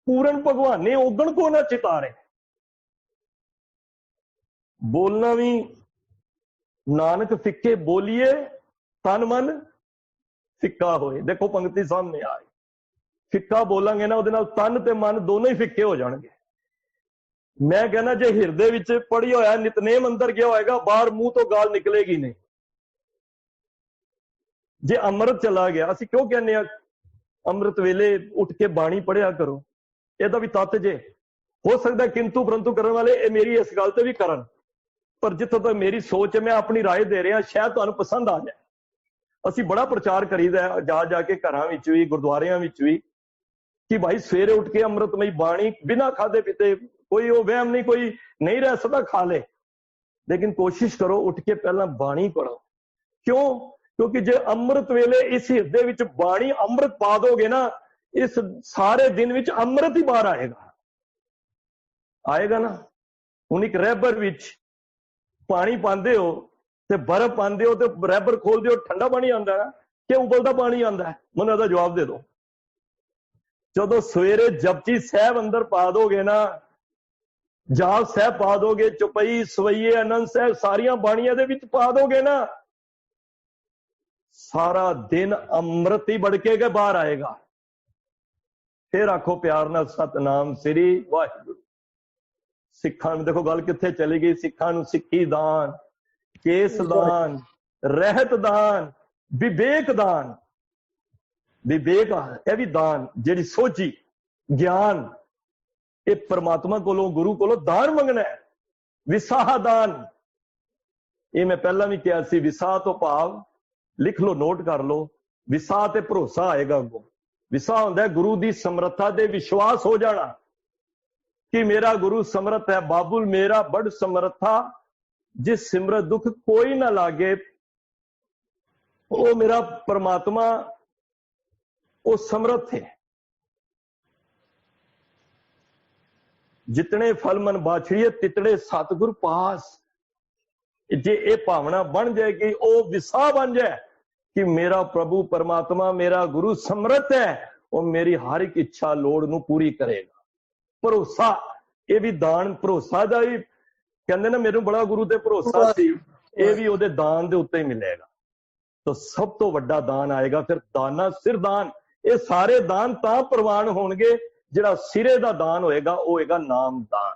पूरन भगवाने ओगण को ना चितारे। बोलना भी नानक फिक्के बोलिए, तन मन फिक्का होए। देखो पंक्ति सामने आई, फिक्का बोलांगे ना उहदे नाल तन ते मन दोनों ही फिक्के हो जाणगे। मैं कहना जे हिरदे विच पढ़ी होया नितनेम अंदर गया होएगा, बाहर मुंह तो गाल निकलेगी नहीं। जे अमृत चला गया, असीं क्यों कहने अमृत वेले उठ के बाणी पढ़िया करो, ਇਹਦਾ भी तत्त जे हो सकता है किंतु परंतु करने वाले मेरी इस गल ते भी करन, पर जिथों तक मेरी सोच है मैं अपनी राय दे रहा, शायद तुहानूं पसंद आ जाए। असीं बड़ा प्रचार करीदा जा जाके घरां विच भी गुरुद्वारियां विच भी कि भाई सवेरे उठ के अमृतमई बाणी बिना खाधे पीते, कोई वो वहम नहीं, कोई नहीं रह सकता खा ले, लेकिन कोशिश करो उठ के पहला बाणी पढ़ो। क्यों? क्योंकि जे अमृत वेले इस हिरदे विच बाणी अमृत पा दोगे ना, इस सारे दिन विच अमृत ही बाहर आएगा, आएगा ना। हुण एक रहबर विच पानी पांदे हो ते बर्फ पांदे हो ते रहबर खोलदे हो, ठंडा पानी आंदा है कि उबलदा पानी आंदा है? मैनूं इहदा जवाब दे दो। जदों सवेरे जपजी साहब अंदर पा दोगे ना, जाप साहब पा दोगे, चौपई सवैये आनंद साहब सारियां बाणियां दे विच पा दोगे ना, सारा दिन अमृत ही बड़के के बाहर आएगा। फिर आखो प्यार नाल सतनाम श्री वाहिगुरू। सिखां नूं देखो गल कित्थे चली गई, सिखां नूं सिक्खी दान, केस दान, रहत दान, विवेक दान। विवेक यह भी दान, जिहड़ी सोची ज्ञान, ये परमात्मा कोलों गुरु कोलों दान मंगना है। विसाह दान, ये मैं पहला भी कहा सी, विसाह तो भाव लिख लो, नोट कर लो, विसाह ते भरोसा आएगा अगों। विसाह हुंदा है गुरु दी समर्था दे विश्वास हो जाना कि मेरा गुरु समर्थ है, बाबुल मेरा बड़ समर्था, जिस सिमरत दुख कोई ना लागे। वो मेरा परमात्मा वो समर्थ है। जितने फल मन बाछड़िए तितड़े सतगुर पास। जे ये भावना बन जाएगी, वो विसाह बन जाए कि मेरा प्रभु परमात्मा, मेरा गुरु समर्थ है, वो मेरी हर एक इच्छा लोड़ नूं पूरी करेगा। भरोसा, ये भी दान भरोसा दा ही कहंदे ना, मेनूं बड़ा गुरु ते भरोसा सी, ये भी उहदे दान दे उत्ते ही मिलेगा। तो सब तो वड्डा दान आएगा फिर दाना सिर दान। ये सारे दान तां प्रवान होणगे जिहड़ा सिरे दा दान होएगा, वो होएगा नाम दान।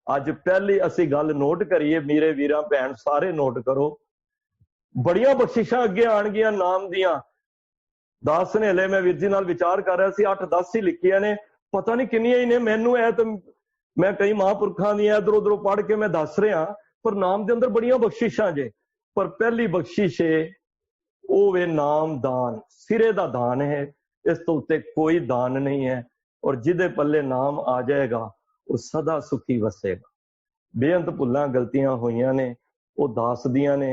अज पहली असीं गल नोट करिए, मेरे वीरां भैण सारे नोट करो, बड़ियां बख्शिशां अगे आणगियां नाम दियां। दास ने हले मैं वीर जी नाल विचार कर रहा सी, 8-10 ही लिखियां ने, पता नहीं किन्नियां ही ने। मैनू है तो मैं कई महापुरखां दियां इधर उधरों पढ़ के मैं दस रहा, पर नाम दे अंदर बड़ियां बख्शिशां जे। पर पहली बख्शिश है वो वे नाम दान, सिरे दा दान है, इस तो उत्ते कोई दान नहीं है। और जिदे पल्ले नाम आ जाएगा वो सदा सुखी वसेगा। बेअंत भुल्लां गलतियां होईयां ने, वो दास दियां ने।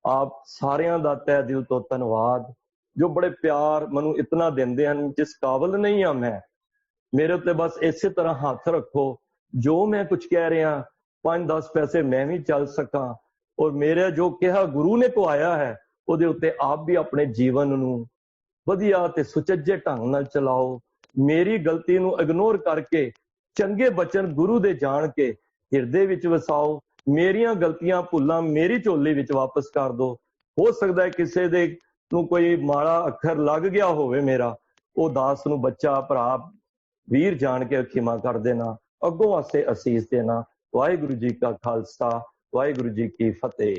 आप सारियां दा तह दिल तो धन्नवाद, जो बड़े प्यार मैनू इतना देंदे हन, जिस काबल नहीं हाँ मैं। मेरे उत्ते बस इसे तरह हाथ रखो, जो मैं कुछ कह रहा 5-10 पैसे मैं भी चल सका, और मेरे जो कहा गुरु ने को आया है, ਉਹਦੇ ਉੱਤੇ आप भी अपने जीवन नू ਵਧੀਆ ਤੇ ਸੁਚੱਜੇ ਢੰਗ ਨਾਲ ਚਲਾਓ। ਮੇਰੀ ਗਲਤੀ ਨੂੰ ਇਗਨੋਰ ਕਰਕੇ ਚੰਗੇ ਬਚਨ ਗੁਰੂ ਦੇ ਜਾਣ ਕੇ ਹਿਰਦੇ ਵਿੱਚ ਵਸਾਓ। ਮੇਰੀਆਂ ਗਲਤੀਆਂ ਭੁੱਲਾਂ ਮੇਰੀ ਝੋਲੀ ਵਿੱਚ ਵਾਪਸ ਕਰ ਦਿਓ। ਹੋ ਸਕਦਾ ਹੈ ਕਿਸੇ ਦੇ ਨੂੰ ਕੋਈ ਮਾੜਾ ਅੱਖਰ ਲੱਗ ਗਿਆ ਹੋਵੇ ਮੇਰਾ, ਉਹ ਦਾਸ ਨੂੰ ਬੱਚਾ ਭਰਾ ਵੀਰ ਜਾਣ ਕੇ ਖਿਮਾ ਕਰ ਦੇਣਾ, ਅੱਗੋਂ ਵਾਸਤੇ ਅਸੀਸ ਦੇਣਾ। ਵਾਹਿਗੁਰੂ ਜੀ ਕਾ ਖਾਲਸਾ, ਵਾਹਿਗੁਰੂ ਜੀ ਕੀ ਫਤਿਹ।